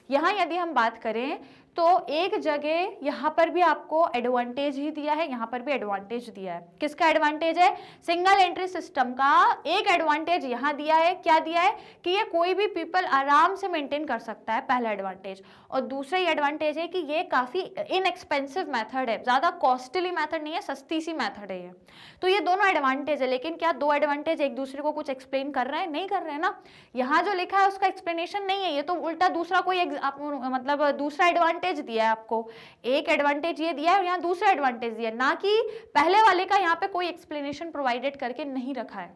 यहाँ यदि हम बात करें तो एक जगह यहाँ पर भी आपको एडवांटेज ही दिया है, यहाँ पर भी एडवांटेज दिया है। किसका एडवांटेज है, सिंगल एंट्री सिस्टम का एक एडवांटेज यहाँ दिया है। क्या दिया है कि ये कोई भी पीपल आराम से मेंटेन कर सकता है, पहला एडवांटेज। और दूसरा एडवांटेज है कि ये काफी इनएक्सपेंसिव मेथड है, ज्यादा कॉस्टली मेथड नहीं है, सस्ती सी मेथड है ये। तो ये दोनों एडवांटेज है, लेकिन क्या दो एडवांटेज एक दूसरे को कुछ एक्सप्लेन कर रहे हैं, नहीं कर रहे हैं ना। यहाँ जो लिखा है उसका एक्सप्लेनेशन नहीं है, ये तो उल्टा दूसरा कोई मतलब दूसरा एडवांटेज दिया है आपको। एक एडवांटेज ये दिया है और यहाँ दूसरा एडवांटेज दिया है, ना कि पहले वाले का यहाँ पे कोई एक्सप्लेनेशन प्रोवाइडेड करके नहीं रखा है।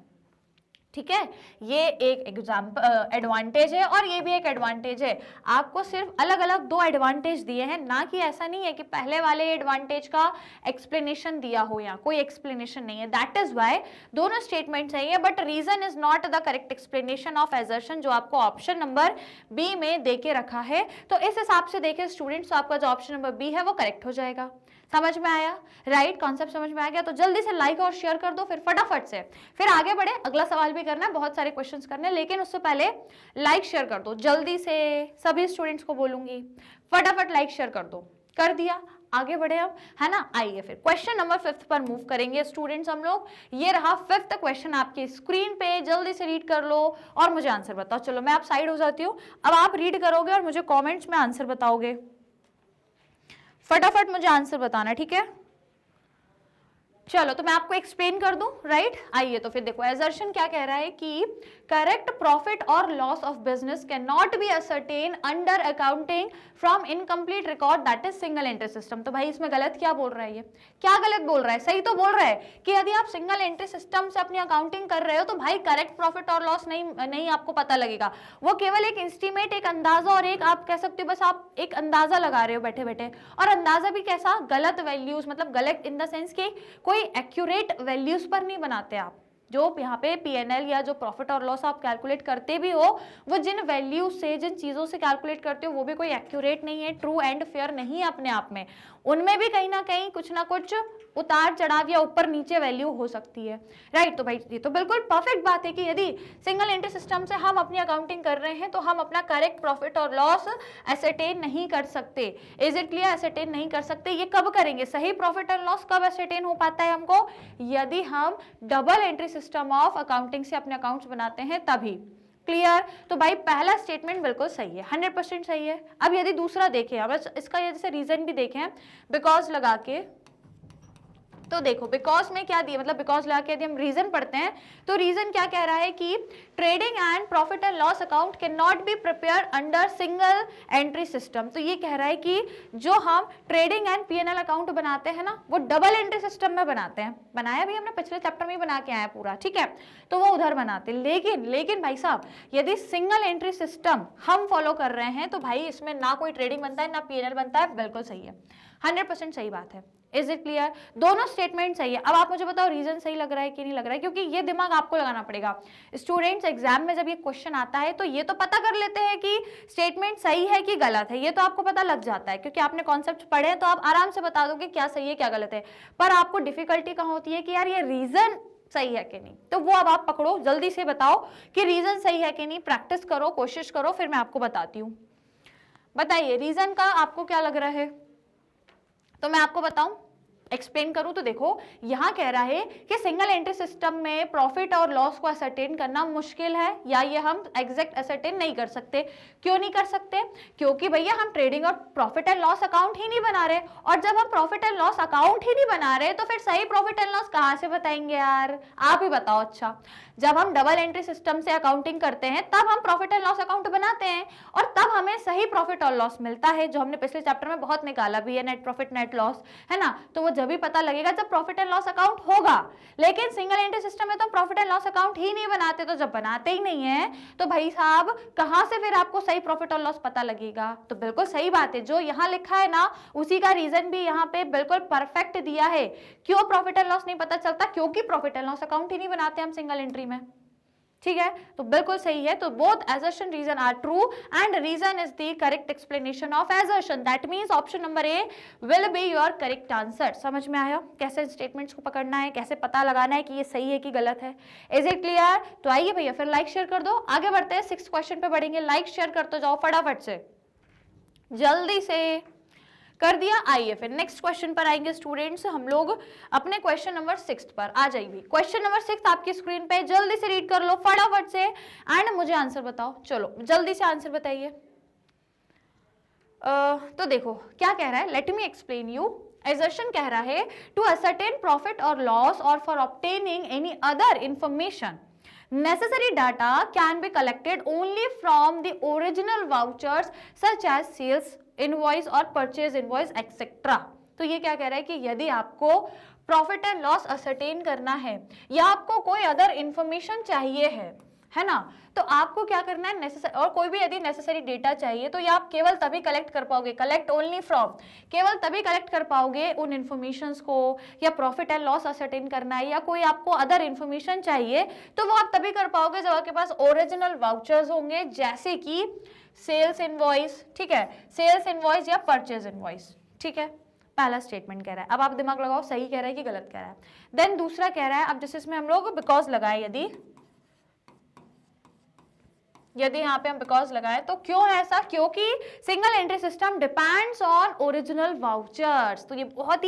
ठीक है, ये एक एग्जाम्पल एडवांटेज है और ये भी एक एडवांटेज है। आपको सिर्फ अलग अलग दो एडवांटेज दिए हैं, ना कि ऐसा नहीं है कि पहले वाले एडवांटेज का एक्सप्लेनेशन दिया हो, यहाँ कोई एक्सप्लेनेशन नहीं है। दैट इज वाई दोनों स्टेटमेंट सही है, but reason is not the correct explanation of assertion, जो आपको ऑप्शन नंबर बी में देके रखा है। तो इस हिसाब से देखें स्टूडेंट्स, तो आपका जो ऑप्शन नंबर बी है वो करेक्ट हो जाएगा। समझ में आया, राइट, कॉन्सेप्ट समझ में आ गया। तो जल्दी से लाइक और शेयर कर दो, फिर फटाफट से फिर आगे बढ़े। अगला सवाल भी करना है, बहुत सारे क्वेश्चंस करने हैं, लेकिन उससे पहले लाइक शेयर कर दो जल्दी से। सभी स्टूडेंट्स को बोलूंगी फटाफट लाइक शेयर कर दो। कर दिया, आगे बढ़े हम, है ना। आइए फिर क्वेश्चन नंबर 5 पर मूव करेंगे स्टूडेंट्स हम लोग। ये रहा 5th क्वेश्चन आपकी स्क्रीन पे, जल्दी से रीड कर लो और मुझे आंसर बताओ। चलो मैं आप साइड हो जाती हूँ, अब आप रीड करोगे और मुझे कमेंट्स में आंसर बताओगे। फटाफट मुझे आंसर बताना, ठीक है। चलो तो मैं आपको एक्सप्लेन कर दूं, राइट। आइए तो फिर देखो, एजर्शन क्या कह रहा है कि करेक्ट प्रॉफिट और loss of business can not B ascertain under accounting from incomplete record that is single entry system. तो भाई इसमें गलत क्या बोल रहा है, ये क्या गलत बोल रहा है? सही तो बोल रहा है कि यदि आप सिंगल एंट्री सिस्टम से अपनी अकाउंटिंग कर रहे हो तो भाई करेक्ट प्रॉफिट और लॉस नहीं आपको पता लगेगा। वो केवल एक एस्टीमेट, एक अंदाजा, और एक आप कह सकते हो बस आप एक अंदाजा लगा रहे हो बैठे बैठे, और अंदाजा भी कैसा, गलत वैल्यूज, मतलब गलत इन द सेंस कि कोई एक्यूरेट वैल्यूज पर नहीं बनाते आप। जो यहाँ पे पीएनएल या जो प्रॉफिट और लॉस आप कैलकुलेट करते भी हो, वो जिन वैल्यू से, जिन चीजों से कैलकुलेट करते हो, वो भी कोई एक्यूरेट नहीं है, ट्रू एंड फेयर नहीं है अपने आप में। उनमें भी कहीं ना कहीं कुछ ना कुछ उतार चढ़ाव या ऊपर नीचे वैल्यू हो सकती है, राइट। तो भाई ये तो बिल्कुल परफेक्ट बात है कि यदि सिंगल एंट्री सिस्टम से हम अपनी अकाउंटिंग कर रहे हैं तो हम अपना करेक्ट प्रॉफिट और लॉस एसेटेन नहीं कर सकते। Is it clear? एसेटेन नहीं कर सकते। ये कब करेंगे? सही प्रॉफिट एंड लॉस कब एसेटेन हो पाता है हमको? यदि हम double entry system of accounting से अपने अकाउंट्स बनाते हैं तभी। क्लियर? तो भाई पहला स्टेटमेंट बिल्कुल सही है, 100% सही है। अब यदि दूसरा देखें, अब इसका जैसे रीजन भी देखें, बिकॉज लगा के, तो देखो बिकॉज में क्या दिया, मतलब बिकॉज लगा के यदि हम रीजन पढ़ते हैं तो रीजन क्या कह रहा है कि trading and profit and loss account can not be prepare under single entry system. तो ये कह रहा है कि जो हम ट्रेडिंग एंड पीएनएल अकाउंट बनाते हैं ना, वो डबल एंट्री सिस्टम में बनाते हैं। बनाया भी हमने पिछले चैप्टर में बना के आया पूरा, ठीक है, तो वो उधर बनाते। लेकिन भाई साहब यदि सिंगल एंट्री सिस्टम हम फॉलो कर रहे हैं तो भाई इसमें ना कोई ट्रेडिंग बनता है ना पीएनएल बनता है। बिल्कुल सही है, 100% सही बात है। Is it clear? दोनों स्टेटमेंट सही है। अब आप मुझे बताओ रीजन सही लग रहा है कि नहीं लग रहा है, क्योंकि ये दिमाग आपको लगाना पड़ेगा। स्टूडेंट्स एग्जाम में जब ये क्वेश्चन आता है तो ये तो पता कर लेते हैं कि स्टेटमेंट सही है कि गलत है, ये तो आपको पता लग जाता है क्योंकि आपने कॉन्सेप्ट पढ़े हैं, तो आप आराम से बता दोगे क्या सही है क्या गलत है। पर आपको डिफिकल्टी कहाँ होती है कि यार ये रीजन सही है कि नहीं, तो वो अब आप पकड़ो, जल्दी से बताओ कि रीजन सही है कि नहीं। प्रैक्टिस करो, कोशिश करो, फिर मैं आपको बताती हूँ। बताइए रीजन का आपको क्या लग रहा है, तो मैं आपको बताऊं, एक्सप्लेन करूं। तो देखो यहां कह रहा है कि सिंगल एंट्री सिस्टम में प्रॉफिट और लॉस को असरटेन करना मुश्किल है, या ये हम एग्जैक्ट असरटेन नहीं कर सकते। क्यों नहीं कर सकते? क्योंकि भैया हम ट्रेडिंग और प्रॉफिट एंड लॉस अकाउंट ही नहीं बना रहे, और जब हम प्रॉफिट एंड लॉस अकाउंट ही नहीं बना रहे तो फिर सही प्रॉफिट एंड लॉस कहां से बताएंगे यार? आप ही बताओ। अच्छा, जब हम डबल एंट्री सिस्टम से अकाउंटिंग करते हैं तब हम प्रॉफिट एंड लॉस अकाउंट बनाते हैं, और तब हमें सही प्रॉफिट और लॉस मिलता है, जो हमने पिछले चैप्टर में बहुत निकाला भी है, नेट प्रॉफिट नेट लॉस, है ना। तो वो जब भी पता लगेगा जब प्रॉफिट एंड लॉस अकाउंट होगा। लेकिन सिंगल एंट्री सिस्टम में तो प्रॉफिट एंड लॉस अकाउंट ही नहीं बनाते, तो जब बनाते ही नहीं है तो भाई साहब कहां से फिर आपको सही प्रॉफिट और लॉस पता लगेगा? तो बिल्कुल सही बात है, जो यहां लिखा है ना उसी का रीजन भी यहाँ पे बिल्कुल परफेक्ट दिया है। क्यों प्रॉफिट एंड लॉस नहीं पता चलता? क्योंकि प्रॉफिट एंड लॉस अकाउंट ही नहीं बनाते हम सिंगल एंट्री में, ठीक है। तो बिल्कुल सही है। तो both assertion reason are true and reason is the correct explanation of assertion। That means option number A will be your correct answer. समझ में आया कैसे स्टेटमेंट्स को पकड़ना है, कैसे पता लगाना है कि ये सही है कि गलत है? Is it clear? तो आइए भैया फिर लाइक शेयर कर दो, आगे बढ़ते हैं 6th क्वेश्चन पे बढ़ेंगे। लाइक शेयर करते जाओ फटाफट से, जल्दी से कर दिया। आइए फिर नेक्स्ट क्वेश्चन पर आएंगे स्टूडेंट्स हम लोग अपने क्वेश्चन नंबर 6 पर। आ जाइए, क्वेश्चन नंबर 6 आपकी स्क्रीन पे, जल्दी से रीड कर लो फटाफट से एंड मुझे आंसर बताओ। चलो जल्दी से आंसर बताइए। तो देखो क्या कह रहा है, let me explain you. assertion कह रहा है टू ascertain प्रॉफिट और लॉस और for obtaining any other information necessary data can be collected only from the original vouchers such as sales invoice और purchase invoice etc। तो ये क्या कह रहा है कि यदि आपको प्रॉफिट एंड लॉस असरटेन करना है या आपको कोई अदर इंफॉर्मेशन चाहिए है ना, तो आपको क्या करना है, नेसेसरी और कोई भी यदि नेसेसरी डेटा चाहिए तो ये आप केवल तभी कलेक्ट कर पाओगे, कलेक्ट ओनली फ्रॉम, केवल तभी कलेक्ट कर पाओगे उन इन्फॉर्मेशंस को, या प्रॉफिट एंड लॉस असरटेन करना है या कोई आपको अदर इन्फॉर्मेशन चाहिए तो वो आप तभी कर पाओगे जब आपके पास ओरिजिनल वाउचर्स होंगे, जैसे कि सेल्स इनवॉइस, ठीक है, सेल्स इनवॉइस या परचेज इनवॉइस, ठीक है। पहला स्टेटमेंट कह रहा है, अब आप दिमाग लगाओ सही कह रहा है कि गलत कह रहा है। देन दूसरा कह रहा है, अब जैसे इसमें हम लोग बिकॉज लगाए, यदि यदि यहाँ पे हम बिकॉज लगाएं तो क्यों है ऐसा, क्योंकि single entry system depends on original vouchers. तो ये बहुत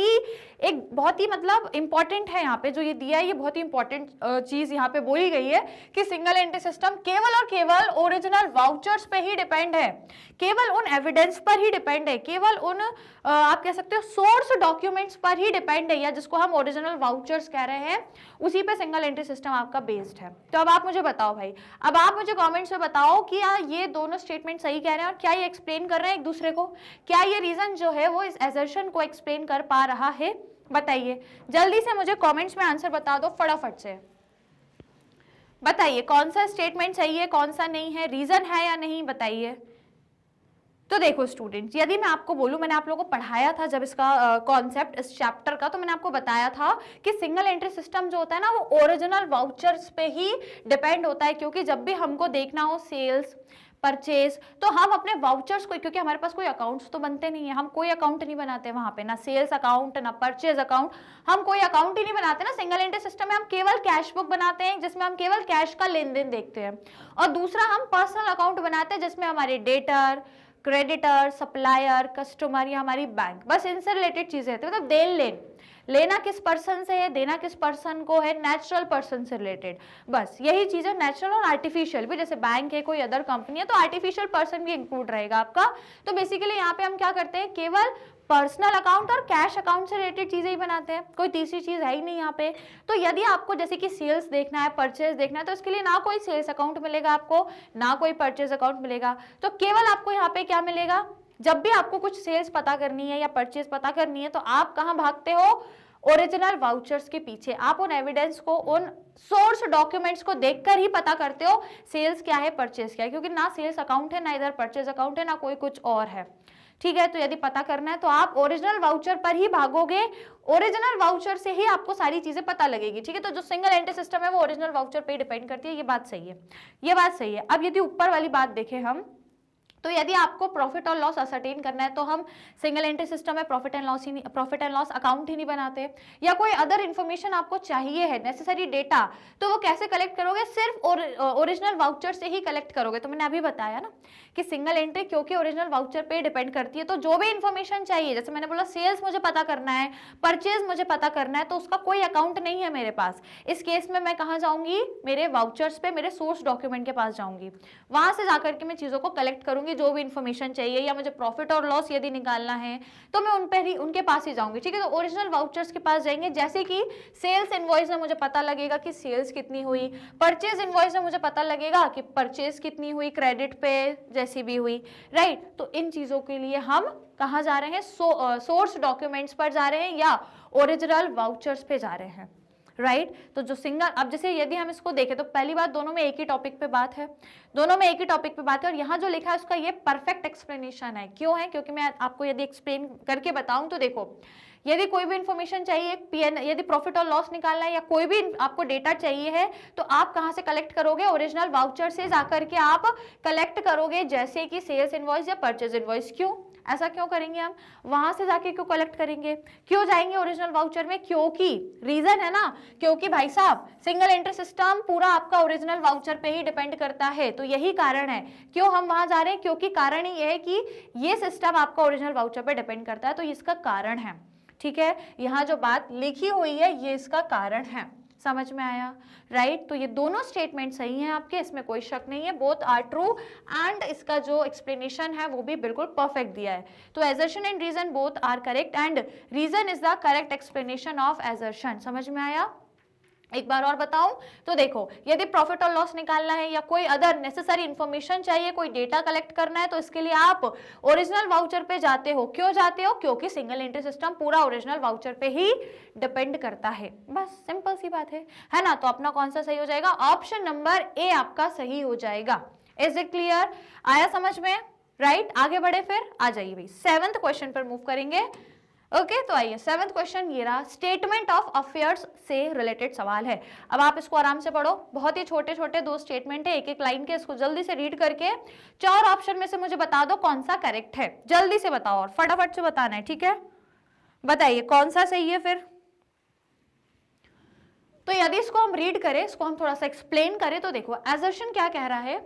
ही मतलब इंपॉर्टेंट है, यहाँ पे जो ये दिया है ये बहुत ही इंपॉर्टेंट चीज यहाँ पे बोली गई है कि सिंगल एंट्री सिस्टम केवल और केवल ओरिजिनल वाउचर्स पे ही डिपेंड है, केवल उन एविडेंस पर ही डिपेंड है, केवल उन आप कह सकते हो सोर्स डॉक्यूमेंट्स पर ही डिपेंड है, या जिसको हम ओरिजिनल वाउचर्स कह रहे हैं, उसी पे सिंगल एंट्री सिस्टम आपका बेस्ड है। तो अब आप मुझे बताओ भाई, अब आप मुझे कमेंट्स में बताओ कि ये दोनों स्टेटमेंट सही कह रहे हैं और क्या ये एक्सप्लेन कर रहे हैं एक दूसरे को, क्या ये रीजन जो है वो इस असर्शन को एक्सप्लेन कर पा रहा है, बताइए जल्दी से मुझे कमेंट्स में आंसर बता दो फटाफट से, बताइए कौन सा स्टेटमेंट सही है कौन सा नहीं है, रीजन है या नहीं, बताइए। तो देखो स्टूडेंट्स, यदि मैं आपको बोलूं, मैंने आप लोगों को पढ़ाया था जब इसका कॉन्सेप्ट इस चैप्टर का, तो मैंने आपको बताया था कि सिंगल एंट्री सिस्टम जो होता है ना वो ओरिजिनल वाउचर्स पे ही डिपेंड होता है, क्योंकि जब भी हमको देखना हो सेल्स परचेज तो हम अपने वाउचर्स को, क्योंकि हमारे पास कोई अकाउंट्स तो बनते नहीं है, हम कोई अकाउंट नहीं बनाते वहां पे, ना सेल्स अकाउंट ना परचेज अकाउंट, हम कोई अकाउंट ही नहीं बनाते ना। सिंगल एंट्री सिस्टम में हम केवल कैश बुक बनाते हैं जिसमें हम केवल कैश का लेन देन देखते हैं, और दूसरा हम पर्सनल अकाउंट बनाते हैं जिसमें हमारे डेटर, क्रेडिटर, सप्लायर, कस्टमर या हमारी बैंक, बस इनसे रिलेटेड चीजें होती है, मतलब देन लेन, लेना किस पर्सन से है, देना किस पर्सन को है, नेचुरल पर्सन से रिलेटेड, बस यही चीज है। नेचुरल और आर्टिफिशियल भी, जैसे बैंक है कोई अदर कंपनी है तो आर्टिफिशियल पर्सन भी इंक्लूड रहेगा आपका। तो बेसिकली यहाँ पे हम क्या करते हैं, केवल पर्सनल अकाउंट और कैश अकाउंट से रिलेटेड चीजें ही बनाते हैं, कोई तीसरी चीज है ही नहीं यहाँ पे। तो यदि आपको जैसे कि सेल्स देखना है, परचेज देखना है, तो इसके लिए ना कोई सेल्स अकाउंट मिलेगा आपको, ना कोई परचेज अकाउंट मिलेगा, तो केवल आपको यहाँ पे क्या मिलेगा, जब भी आपको कुछ सेल्स पता करनी है या परचेज पता करनी है तो आप कहाँ भागते हो, ओरिजिनल वाउचर्स के पीछे। आप उन एविडेंस को, उन सोर्स डॉक्यूमेंट्स को देखकर ही पता करते हो सेल्स क्या है परचेज क्या है, क्योंकि ना सेल्स अकाउंट है ना इधर परचेज अकाउंट है ना कोई कुछ और है, ठीक है। तो यदि पता करना है तो आप ओरिजिनल वाउचर पर ही भागोगे, ओरिजिनल वाउचर से ही आपको सारी चीजें पता लगेगी, ठीक है। तो जो सिंगल एंट्री सिस्टम है वो ओरिजिनल वाउचर पे डिपेंड करती है, ये बात सही है, ये बात सही है। अब यदि ऊपर वाली बात देखें हम, तो यदि आपको प्रॉफिट और लॉस असरटेन करना है तो हम सिंगल एंट्री सिस्टम में प्रॉफिट एंड लॉस अकाउंट ही नहीं बनाते, या कोई अदर इन्फॉर्मेशन आपको चाहिए है, नेसेसरी डेटा, तो वो कैसे कलेक्ट करोगे, सिर्फ ओरिजिनल वाउचर से ही कलेक्ट करोगे। तो मैंने अभी बताया ना कि सिंगल एंट्री क्योंकि ओरिजिनल वाउचर पे डिपेंड करती है, तो जो भी इन्फॉर्मेशन चाहिए, जैसे मैंने बोला सेल्स मुझे पता करना है, परचेज मुझे पता करना है, तो उसका कोई अकाउंट नहीं है मेरे पास, इस केस में मैं कहाँ जाऊंगी, मेरे वाउचर्स पे, मेरे सोर्स डॉक्यूमेंट के पास जाऊंगी, वहां से जाकर के मैं चीजों को कलेक्ट करूंगी, जो भी इन्फॉर्मेशन चाहिए, या मुझे प्रॉफिट और लॉस यदि निकालना है तो मैं उनके पास ही जाऊंगी, ठीक है। तो ओरिजिनल वाउचर्स के पास जाएंगे, जैसे कि सेल्स इनवॉइस में मुझे पता लगेगा कि सेल्स कितनी हुई, परचेज इनवॉइस में मुझे पता लगेगा कि परचेज कितनी हुई, क्रेडिट पे जैसी भी हुई, राइट। तो इन चीजों के लिए हम कहां जा रहे हैं, सोर्स डॉक्यूमेंट्स पर जा रहे हैं या ओरिजिनल वाउचर्स पे जा रहे हैं, राइट। तो जो सिंगल, अब जैसे यदि हम इसको देखें तो पहली बात, दोनों में एक ही टॉपिक पे बात है, दोनों में एक ही टॉपिक पे बात है, और यहाँ जो लिखा है उसका ये परफेक्ट एक्सप्लेनेशन है। क्यों है, क्योंकि मैं आपको यदि एक्सप्लेन करके बताऊं तो देखो, यदि कोई भी इंफॉर्मेशन चाहिए, यदि प्रॉफिट और लॉस निकालना है या कोई भी आपको डेटा चाहिए है, तो आप कहाँ से कलेक्ट करोगे, ओरिजिनल वाउचर से जाकर के आप कलेक्ट करोगे, जैसे कि सेल्स इनवॉइस या परचेज इनवॉइस। क्यों ऐसा क्यों करेंगे हम, वहां से जाके क्यों कलेक्ट करेंगे, क्यों जाएंगे ओरिजिनल वाउचर में, क्योंकि रीजन है ना, क्योंकि भाई साहब सिंगल एंट्री सिस्टम पूरा आपका ओरिजिनल वाउचर पे ही डिपेंड करता है, तो यही कारण है क्यों हम वहां जा रहे हैं, क्योंकि कारण ही यह है कि ये सिस्टम आपका ओरिजिनल वाउचर पे डिपेंड करता है, तो इसका कारण है, ठीक है। यहाँ जो बात लिखी हुई है ये इसका कारण है, समझ में आया, राइट। तो ये दोनों स्टेटमेंट सही हैं आपके, इसमें कोई शक नहीं है, बोथ आर ट्रू, एंड इसका जो एक्सप्लेनेशन है वो भी बिल्कुल परफेक्ट दिया है। तो assertion and reason both are correct, and reason is the correct explanation of assertion। समझ में आया, एक बार और बताऊं तो देखो, यदि प्रॉफिट और लॉस निकालना है या कोई अदर नेसेसरी इंफॉर्मेशन चाहिए, कोई डेटा कलेक्ट करना है, तो इसके लिए आप ओरिजिनल वाउचर पे जाते हो। क्यों जाते हो, क्योंकि सिंगल एंट्री सिस्टम पूरा ओरिजिनल वाउचर पे ही डिपेंड करता है, बस सिंपल सी बात है ना। तो अपना कौन सा सही हो जाएगा, ऑप्शन नंबर ए आपका सही हो जाएगा। इज इट क्लियर, आया समझ में, राइट। आगे बढ़े, फिर आ जाइए भाई 7th क्वेश्चन पर मूव करेंगे। ओके तो आइए 7th क्वेश्चन ये रहा, स्टेटमेंट ऑफ अफेयर्स से रिलेटेड सवाल है। अब आप इसको आराम से पढ़ो, बहुत ही छोटे छोटे 2 स्टेटमेंट है, एक एक लाइन के, इसको जल्दी से रीड करके 4 ऑप्शन में से मुझे बता दो कौन सा करेक्ट है, जल्दी से बताओ और फटाफट से बताना है, ठीक है। बताइए कौन सा सही है फिर। तो यदि इसको हम रीड करें, इसको हम थोड़ा सा एक्सप्लेन करें तो देखो, assertion क्या कह रहा है,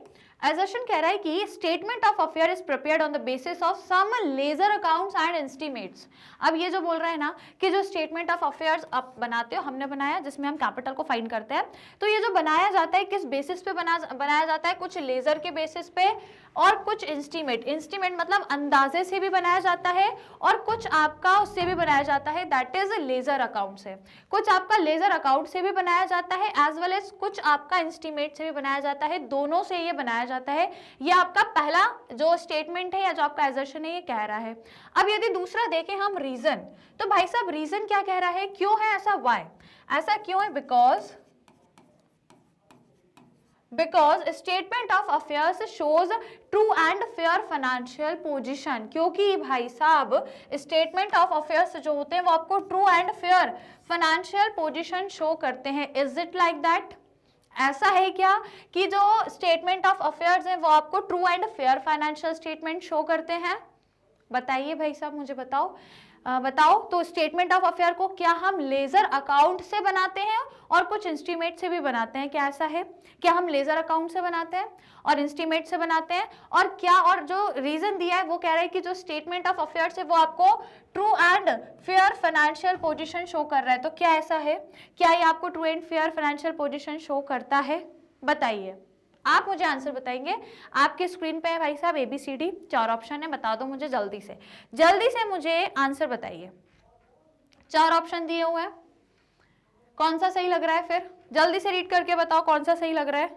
एजर्शन कह रहा है कि statement of affair is prepared on the basis of some ledger accounts and estimates. अब ये जो बोल रहा है ना कि जो स्टेटमेंट ऑफ अफेयर्स आप बनाते हो, हमने बनाया जिसमें हम कैपिटल को फाइंड करते हैं, तो ये जो बनाया जाता है किस बेसिस पे बनाया जाता है, कुछ लेजर के बेसिस पे और कुछ इंस्टीमेट, इंस्टीमेट मतलब अंदाजे से भी बनाया जाता है और कुछ आपका उससे भी बनाया जाता है, दैट इज लेजर अकाउंट से। कुछ आपका लेजर अकाउंट से भी बनाया जाता है एज वेल एज कुछ आपका इंस्टीमेट से भी बनाया जाता है, दोनों से ये बनाया जाता है। ये आपका पहला जो स्टेटमेंट है या जो आपका एजर्शन है ये कह रहा है। अब यदि दूसरा देखें हम रीजन, तो भाई साहब रीजन क्या कह रहा है, क्यों है ऐसा, वाई ऐसा क्यों है, because statement of affairs shows true and fair financial position. क्योंकि भाई साहब स्टेटमेंट ऑफ अफेयर्स जो होते हैं वो आपको true and fair financial position show करते हैं। Is it like that? ऐसा है क्या कि जो स्टेटमेंट ऑफ अफेयर्स हैं वो आपको true and fair financial statement show करते हैं? बताइए भाई साहब, मुझे बताओ। तो स्टेटमेंट ऑफ अफेयर को क्या हम लेजर अकाउंट से बनाते हैं और कुछ इंस्टीमेट से भी बनाते हैं? क्या ऐसा है? क्या हम लेजर अकाउंट से बनाते हैं और इंस्टीमेट से बनाते हैं? और क्या, और जो रीजन दिया है वो कह रहा है कि जो स्टेटमेंट ऑफ अफेयर्स है वो आपको true and fair financial position show कर रहा है। तो क्या ऐसा है? क्या ये आपको true and fair financial position show करता है? बताइए, आप मुझे आंसर बताएंगे। आपके स्क्रीन पे है भाई साहब ABCD 4 ऑप्शन है, बता दो मुझे जल्दी से मुझे आंसर बताइए। 4 ऑप्शन दिए हुए हैं, कौन सा सही लग रहा है? फिर जल्दी से रीड करके बताओ कौन सा सही लग रहा है,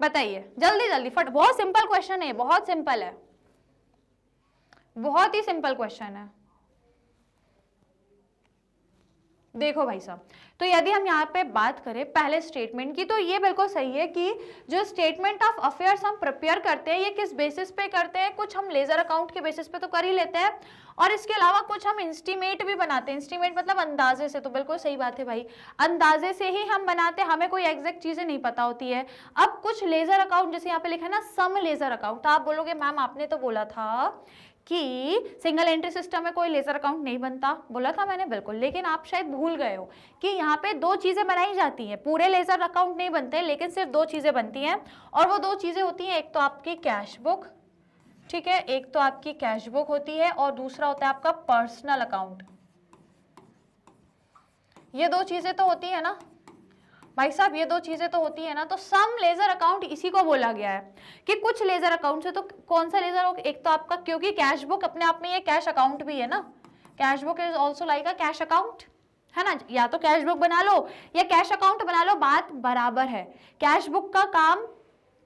बताइए जल्दी फट। बहुत सिंपल क्वेश्चन है, बहुत सिंपल है, बहुत ही सिंपल क्वेश्चन है। देखो भाई साहब, तो यदि हम यहाँ पे बात करें पहले स्टेटमेंट की, तो ये बिल्कुल सही है कि जो स्टेटमेंट ऑफ अफेयर्स हम प्रिपेयर करते हैं ये किस बेसिस पे करते हैं, कुछ हम लेजर अकाउंट के बेसिस पे तो कर ही लेते हैं और इसके अलावा कुछ हम इंस्टीमेट भी बनाते हैं। इंस्टीमेट मतलब अंदाजे से, तो बिल्कुल सही बात है भाई, अंदाजे से ही हम बनाते हैं, हमें कोई एग्जैक्ट चीजें नहीं पता होती है। अब कुछ लेजर अकाउंट, जैसे यहाँ पे लिखा है ना सम लेजर अकाउंट, तो आप बोलोगे मैम आपने तो बोला था कि सिंगल एंट्री सिस्टम में कोई लेजर अकाउंट नहीं बनता। बोला था मैंने, बिल्कुल, लेकिन आप शायद भूल गए हो कि यहाँ पे 2 चीजें बनाई जाती हैं, पूरे लेजर अकाउंट नहीं बनते, लेकिन सिर्फ 2 चीजें बनती हैं और वो 2 चीजें होती हैं, एक तो आपकी कैश बुक, ठीक है, एक तो आपकी कैश बुक होती है और दूसरा होता है आपका पर्सनल अकाउंट। ये 2 चीजें तो होती है ना भाई साहब, ये 2 चीजें तो होती है ना। तो सम लेजर अकाउंट इसी को बोला गया है कि कुछ लेजर अकाउंट से, तो कौन सा लेजर हो, एक तो आपका, क्योंकि कैश बुक अपने आप में ये कैश अकाउंट भी है ना, cash book is also like a cash account, है ना। या तो कैश बुक बना लो या कैश अकाउंट बना लो, बात बराबर है। कैश बुक का काम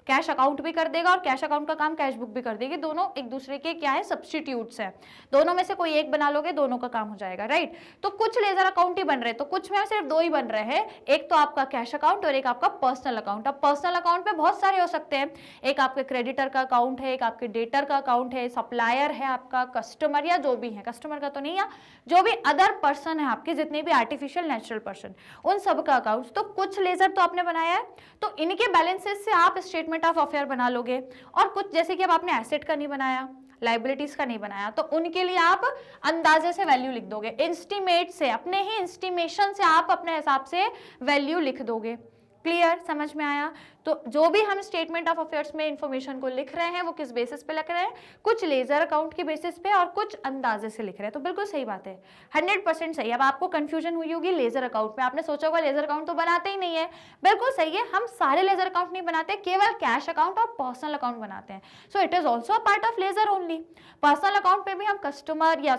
कैश अकाउंट भी कर देगा और कैश अकाउंट का काम कैश बुक भी कर देगी, दोनों एक दूसरे के क्या है, सब्स्टिट्यूट्स है। दोनों में से कोई एक बना लोगे, दोनों का काम हो जाएगा, राइट। तो कुछ लेजर अकाउंट ही बन रहे हैं, तो कुछ में सिर्फ 2 ही बन रहे हैं, एक तो आपका कैश अकाउंट और एक आपका पर्सनल अकाउंट। अब पर्सनल अकाउंट पे बहुत सारे हो सकते हैं, एक आपके क्रेडिटर का अकाउंट है, एक आपके डेटर का अकाउंट है, सप्लायर है आपका, कस्टमर या जो भी है, कस्टमर का तो नहीं है, जो भी अदर पर्सन है आपके, जितने भी आर्टिफिशियल नेचुरल पर्सन, उन सब का अकाउंट। तो कुछ लेजर तो आपने बनाया है, तो इनके बैलेंसेस से आप स्टेटमेंट ऑफ अफेयर बना लोगे। और कुछ जैसे कि अब आपने एसेट का नहीं बनाया, लाइबिलिटीज का नहीं बनाया, तो उनके लिए आप अंदाजे से वैल्यू लिख दोगे, इंस्टीमेट से, अपने ही इंस्टीमेशन से आप अपने हिसाब से वैल्यू लिख दोगे। क्लियर, समझ में आया? तो जो भी हम स्टेटमेंट ऑफ अफेयर्स में इंफॉर्मेशन को लिख रहे हैं वो किस बेसिस पे लिख रहे हैं, कुछ लेजर अकाउंट के बेसिस पे और कुछ अंदाजे से लिख रहे हैं। तो बिल्कुल सही बात है, 100% सही। अब आपको कंफ्यूजन हुई होगी लेजर अकाउंट में, आपने सोचा होगा लेजर अकाउंट तो बनाते ही नहीं है, बिल्कुल सही है, हम सारे लेजर अकाउंट नहीं बनाते, केवल कैश अकाउंट और पर्सनल अकाउंट बनाते हैं। So it is also a part of ledger only. Personal account पे भी हम कस्टमर या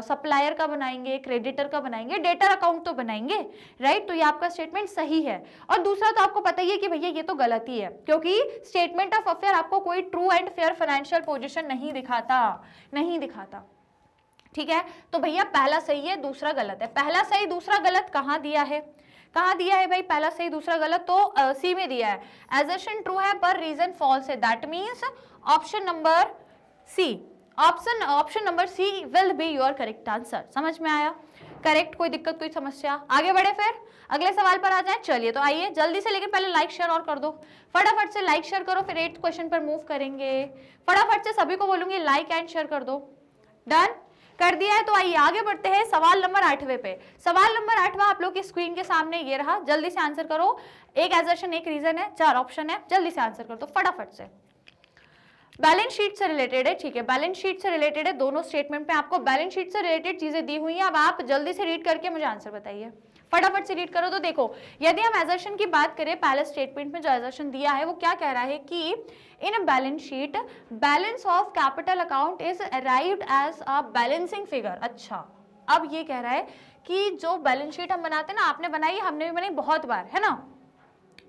सप्लायर का बनाएंगे, क्रेडिटर का बनाएंगे, डेटर अकाउंट तो बनाएंगे, राइट। तो ये आपका स्टेटमेंट सही है। और दूसरा तो आपको पता ही है कि भैया ये तो गलत ही है, क्योंकि स्टेटमेंट ऑफ अफेयर आपको कोई true and fair financial position नहीं दिखाता, ठीक है। तो भैया पहला सही है, दूसरा गलत है। पहला सही दूसरा गलत कहाँ दिया है भाई, पहला सही दूसरा गलत तो सी में दिया है। एजर्शन ट्रू है पर रीजन फॉल्स है, that means option number C will be your correct answer. समझ में आया? करेक्ट, कोई दिक्कत, कोई समस्या? आगे बढ़े, फिर अगले सवाल पर आ जाए। चलिए तो आइए जल्दी से, लेकिन पहले लाइक शेयर और कर दो, फटाफट से लाइक शेयर करो, फिर 8th क्वेश्चन पर मूव करेंगे। फटाफट से सभी को बोलूंगी लाइक एंड शेयर कर दो। डन? कर दिया है। तो आइए आगे बढ़ते हैं सवाल नंबर 8वें पे। सवाल नंबर 8वां आप लोग की स्क्रीन के सामने ये रहा, जल्दी से आंसर करो। एक एजर्शन, एक रीजन है, 4 ऑप्शन है, जल्दी से आंसर कर दो फटाफट से। बैलेंस शीट से रिलेटेड है, ठीक है, बैलेंस शीट से रिलेटेड है। दोनों स्टेटमेंट में आपको बैलेंस शीट से रिलेटेड चीजें दी हुई हैं। अब आप जल्दी से रीड करके मुझे आंसर बताइए, फटाफट से रीड करो। तो देखो, यदि हम एजर्शन की बात करें, पहले स्टेटमेंट में जो एजर्शन दिया है वो क्या कह रहा है कि in balance sheet balance of capital account is arrived as a balancing figure. अच्छा, अब ये कह रहा है कि जो बैलेंस शीट हम बनाते हैं ना, आपने बनाई, हमने भी बनाई बहुत बार, है ना।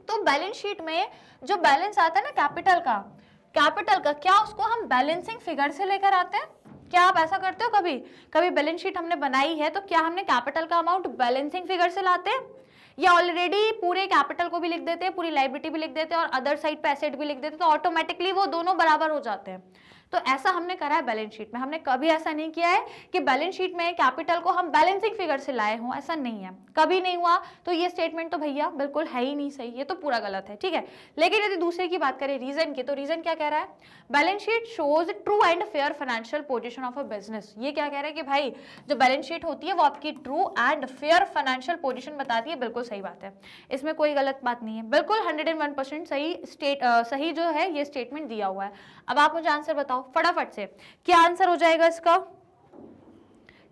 तो बैलेंस शीट में जो बैलेंस आता है ना कैपिटल का, क्या उसको हम बैलेंसिंग फिगर से लेकर आते हैं? क्या आप ऐसा करते हो? कभी बैलेंस शीट हमने बनाई है तो क्या हमने कैपिटल का अमाउंट बैलेंसिंग फिगर से लाते हैं, या ऑलरेडी पूरे कैपिटल को भी लिख देते हैं, पूरी लायबिलिटी भी लिख देते हैं और अदर साइड पे एसेट भी लिख देते हैं, तो ऑटोमेटिकली वो दोनों बराबर हो जाते हैं। तो ऐसा हमने करा है बैलेंस शीट में। हमने कभी ऐसा नहीं किया है कि बैलेंस शीट में कैपिटल को हम बैलेंसिंग फिगर से लाए हों, ऐसा नहीं है, कभी नहीं हुआ। तो ये स्टेटमेंट तो भैया बिल्कुल है ही नहीं सही, ये तो पूरा गलत है, ठीक है। लेकिन यदि दूसरे की बात करें रीजन की, तो रीजन क्या कह रहा है? Balance sheet shows true and fair financial position of a business. ये क्या कह रहा है कि भाई जो बैलेंस शीट होती है वो आपकी true and fair financial position बताती है। बिल्कुल सही बात है, इसमें कोई गलत बात नहीं है, बिल्कुल 101% सही जो है ये स्टेटमेंट दिया हुआ है। अब आप मुझे आंसर बताओ फटाफट से, क्या आंसर हो जाएगा इसका?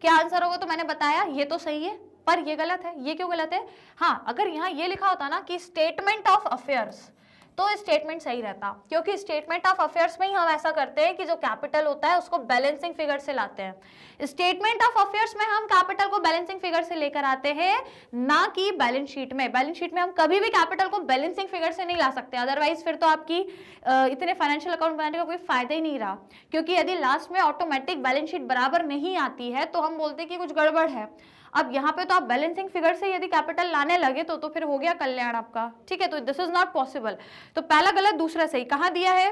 क्या आंसर होगा? तो मैंने बताया ये तो सही है पर ये गलत है। ये क्यों गलत है? हाँ, अगर यहाँ ये लिखा होता ना कि स्टेटमेंट ऑफ अफेयर्स, तो स्टेटमेंट सही रहता, क्योंकि स्टेटमेंट ऑफ अफेयर्स में ही हम ऐसा करते हैं कि जो कैपिटल होता है उसको बैलेंसिंग फिगर से लाते हैं। स्टेटमेंट ऑफ अफेयर्स में हम कैपिटल को बैलेंसिंग फिगर से लेकर आते हैं, ना कि बैलेंस शीट में। बैलेंस शीट में हम कभी भी कैपिटल को बैलेंसिंग फिगर से नहीं ला सकते, अदरवाइज फिर तो आपकी इतने फाइनेंशियल अकाउंट बनाने का कोई फायदा ही नहीं रहा। क्योंकि यदि लास्ट में ऑटोमेटिक बैलेंस शीट बराबर नहीं आती है तो हम बोलते हैं कि कुछ गड़बड़ है। अब यहाँ पे तो आप बैलेंसिंग फिगर से यदि कैपिटल लाने लगे तो फिर हो गया कल्याण आपका, ठीक है। तो दिस इज नॉट पॉसिबल। तो पहला गलत, दूसरा सही। कहाँ दिया है?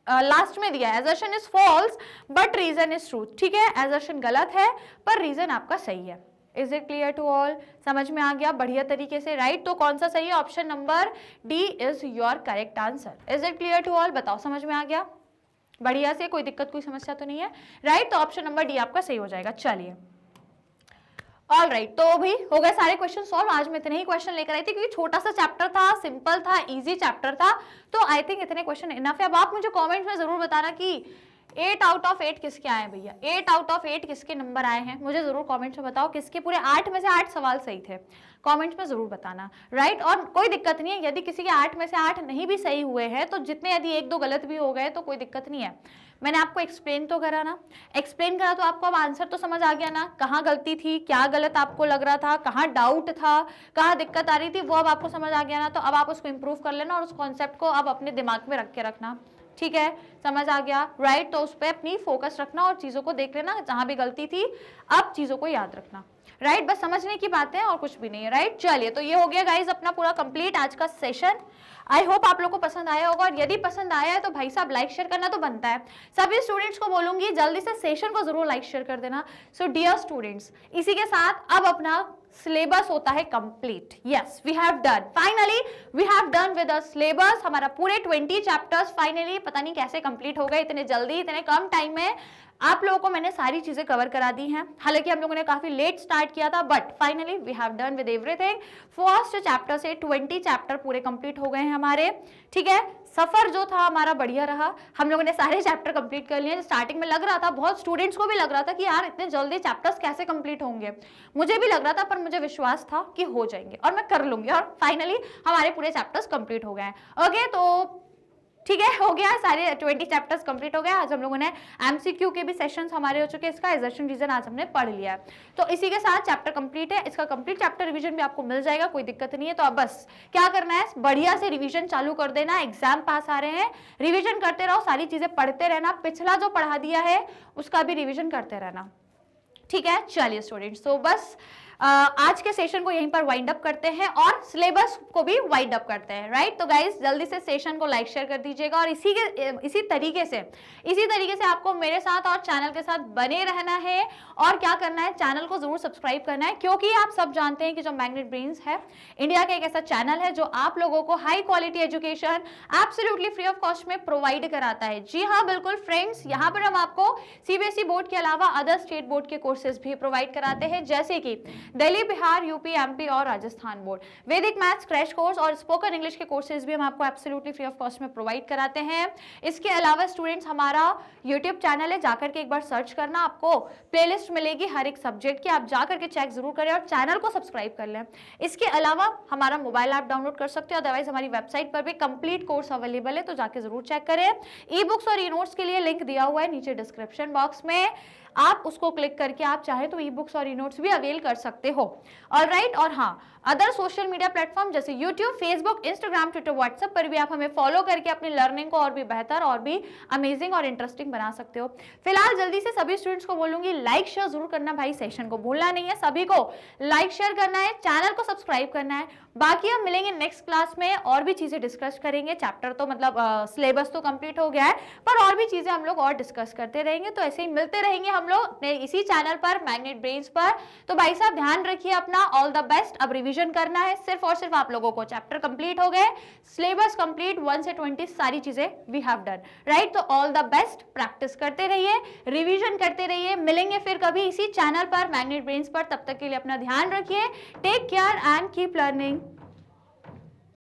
लास्ट में दिया है, assertion is false but reason is true, ठीक है। एजर्शन गलत है पर रीजन आपका सही है। Is it clear to all? समझ में आ गया बढ़िया तरीके से, राइट। तो कौन सा सही है? Option number D is your correct answer. Is it clear to all? बताओ, समझ में आ गया बढ़िया से? कोई दिक्कत, कोई समस्या तो नहीं है, राइट। तो ऑप्शन नंबर डी आपका सही हो जाएगा। चलिए, ऑल राइट, तो भी हो गए सारे क्वेश्चन सॉल्व। आज मैं इतने ही क्वेश्चन लेकर आई थी क्योंकि छोटा सा चैप्टर था, सिंपल था, इजी चैप्टर था, तो आई थिंक इतने क्वेश्चन इनफ है। अब आप मुझे कमेंट्स में जरूर बताना कि 8 आउट ऑफ 8 किसके आए हैं भैया, 8 आउट ऑफ 8 किसके नंबर आए हैं, मुझे जरूर कमेंट्स में बताओ। किसके पूरे 8 में से 8 सवाल सही थे, कमेंट्स में जरूर बताना, राइट। और कोई दिक्कत नहीं है यदि किसी के 8 में से 8 नहीं भी सही हुए हैं, तो जितने यदि 1-2 गलत भी हो गए तो कोई दिक्कत नहीं है। मैंने आपको एक्सप्लेन तो करा ना, एक्सप्लेन करा तो आपको अब आंसर तो समझ आ गया ना, कहाँ गलती थी, क्या गलत आपको लग रहा था, कहाँ डाउट था, कहाँ दिक्कत आ रही थी, वो अब आपको समझ आ गया ना। तो अब आप उसको इंप्रूव कर लेना और उस कॉन्सेप्ट को अब अपने दिमाग में रख के रखना, ठीक है। समझ आ गया, राइट। तो उस पर अपनी फोकस रखना और चीजों को देख लेना, जहां भी गलती थी अब चीजों को याद रखना, राइट। बस समझने की बात है और कुछ भी नहीं है, राइट। चलिए, तो ये हो गया गाइज अपना पूरा कंप्लीट आज का सेशन। आई होप आप लोग को पसंद आया होगा, और यदि पसंद आया है तो भाई साहब लाइक शेयर करना तो बनता है। सभी स्टूडेंट्स को बोलूंगी जल्दी से सेशन को जरूर लाइक शेयर कर देना। सो डियर स्टूडेंट्स, इसी के साथ अब अपना सिलेबस होता है complete. Yes, we have done, finally we have done with the syllabus. हमारा पूरे 20 चैप्टर्स फाइनली पता नहीं कैसे कंप्लीट हो गए इतने जल्दी, इतने कम टाइम में। आप लोगों को मैंने सारी चीजें कवर करा दी हैं, हालांकि हम लोगों ने काफी लेट स्टार्ट किया था, but finally we have done with everything. First chapter से 20 चैप्टर पूरे कंप्लीट हो गए हैं हमारे, ठीक है। सफर जो था हमारा बढ़िया रहा, हम लोगों ने सारे चैप्टर कंप्लीट कर लिए। स्टार्टिंग में लग रहा था, बहुत स्टूडेंट्स को भी लग रहा था कि यार इतने जल्दी चैप्टर्स कैसे कंप्लीट होंगे, मुझे भी लग रहा था, पर मुझे विश्वास था कि हो जाएंगे और मैं कर लूंगी, और फाइनली हमारे पूरे चैप्टर्स कंप्लीट हो गए हैं। ओके, तो ठीक है, हो गया, सारे 20 चैप्टर्स कंप्लीट हो गए। आज हम लोगों ने एमसीक्यू के भी सेशंस हमारे हो चुके हैं, इसका एजर्शन रीजन आज हमने पढ़ लिया है। तो इसी के साथ चैप्टर कंप्लीट है, इसका कंप्लीट चैप्टर रिवीजन भी आपको मिल जाएगा, कोई दिक्कत नहीं है। तो अब बस क्या करना है, बढ़िया से रिवीजन चालू कर देना। एग्जाम पास आ रहे हैं, रिविजन करते रहो, सारी चीजें पढ़ते रहना, पिछला जो पढ़ा दिया है उसका भी रिविजन करते रहना, ठीक है। चलिए स्टूडेंट्स, तो बस आज के सेशन को यहीं पर वाइंड अप करते हैं और सिलेबस को भी वाइंड अप करते हैं, राइट। तो गाइस जल्दी से सेशन को लाइक शेयर कर दीजिएगा और इसी तरीके से आपको मेरे साथ और चैनल के साथ बने रहना है। और क्या करना है, चैनल को जरूर सब्सक्राइब करना है, क्योंकि आप सब जानते हैं कि जो मैग्नेट ब्रेन्स है इंडिया का एक ऐसा चैनल है जो आप लोगों को high quality education absolutely free of cost में प्रोवाइड कराता है। जी हाँ बिल्कुल फ्रेंड्स, यहाँ पर हम आपको सीबीएसई बोर्ड के अलावा अदर स्टेट बोर्ड के कोर्सेज भी प्रोवाइड कराते हैं, जैसे कि दिल्ली, बिहार, यूपी, एमपी और राजस्थान बोर्ड। वैदिक मैथ्स क्रैश कोर्स और स्पोकन इंग्लिश के कोर्सेज भी हम आपको एब्सोल्युटली फ्री ऑफ कॉस्ट में प्रोवाइड कराते हैं। इसके अलावा स्टूडेंट्स हमारा यूट्यूब चैनल है, जाकर के एक बार सर्च करना, आपको प्लेलिस्ट मिलेगी हर एक सब्जेक्ट की, आप जाकर के चेक जरूर करें और चैनल को सब्सक्राइब कर लें। इसके अलावा हमारा मोबाइल ऐप डाउनलोड कर सकते हो, अदरवाइज हमारी वेबसाइट पर भी कंप्लीट कोर्स अवेलेबल है, तो जाके जरूर चेक करें। ई बुक्स और ई नोट्स के लिए लिंक दिया हुआ है नीचे डिस्क्रिप्शन बॉक्स में, आप उसको क्लिक करके आप चाहे तो ई बुक्स और ई नोट्स भी अवेल कर सकते हो। ऑलराइट, और हाँ, अदर सोशल मीडिया प्लेटफॉर्म जैसे YouTube, Facebook, Instagram, Twitter, WhatsApp पर भी आप हमें फॉलो करके अपनी लर्निंग को और भी बेहतर और भी अमेजिंग और इंटरेस्टिंग बना सकते हो। फिलहाल जल्दी से सभी स्टूडेंट्स को बोलूंगी लाइक शेयर जरूर करना भाई, सेशन को भूलना नहीं है, सभी को लाइक शेयर करना है, चैनल को सब्सक्राइब करना है। बाकी हम मिलेंगे नेक्स्ट क्लास में, और भी चीजें डिस्कस करेंगे। चैप्टर तो मतलब सिलेबस तो कंप्लीट हो गया है, पर और भी चीजें हम लोग और डिस्कस करते रहेंगे, तो ऐसे ही मिलते रहेंगे हम लोग इसी चैनल पर मैग्नेट ब्रेन्स पर। तो भाई साहब ध्यान रखिए अपना, ऑल द बेस्ट। अब रिवीजन करना है सिर्फ और सिर्फ आप लोगों को, चैप्टर कंप्लीट हो गए, सिलेबस कंप्लीट, 1 से 20 सारी चीजें वी हैव डन, राइट। तो ऑल द बेस्ट, प्रैक्टिस करते रहिए, रिवीजन करते रहिए, मिलेंगे फिर कभी इसी चैनल पर मैग्नेट ब्रेन्स पर। तब तक के लिए अपना ध्यान रखिए, take care and keep learning.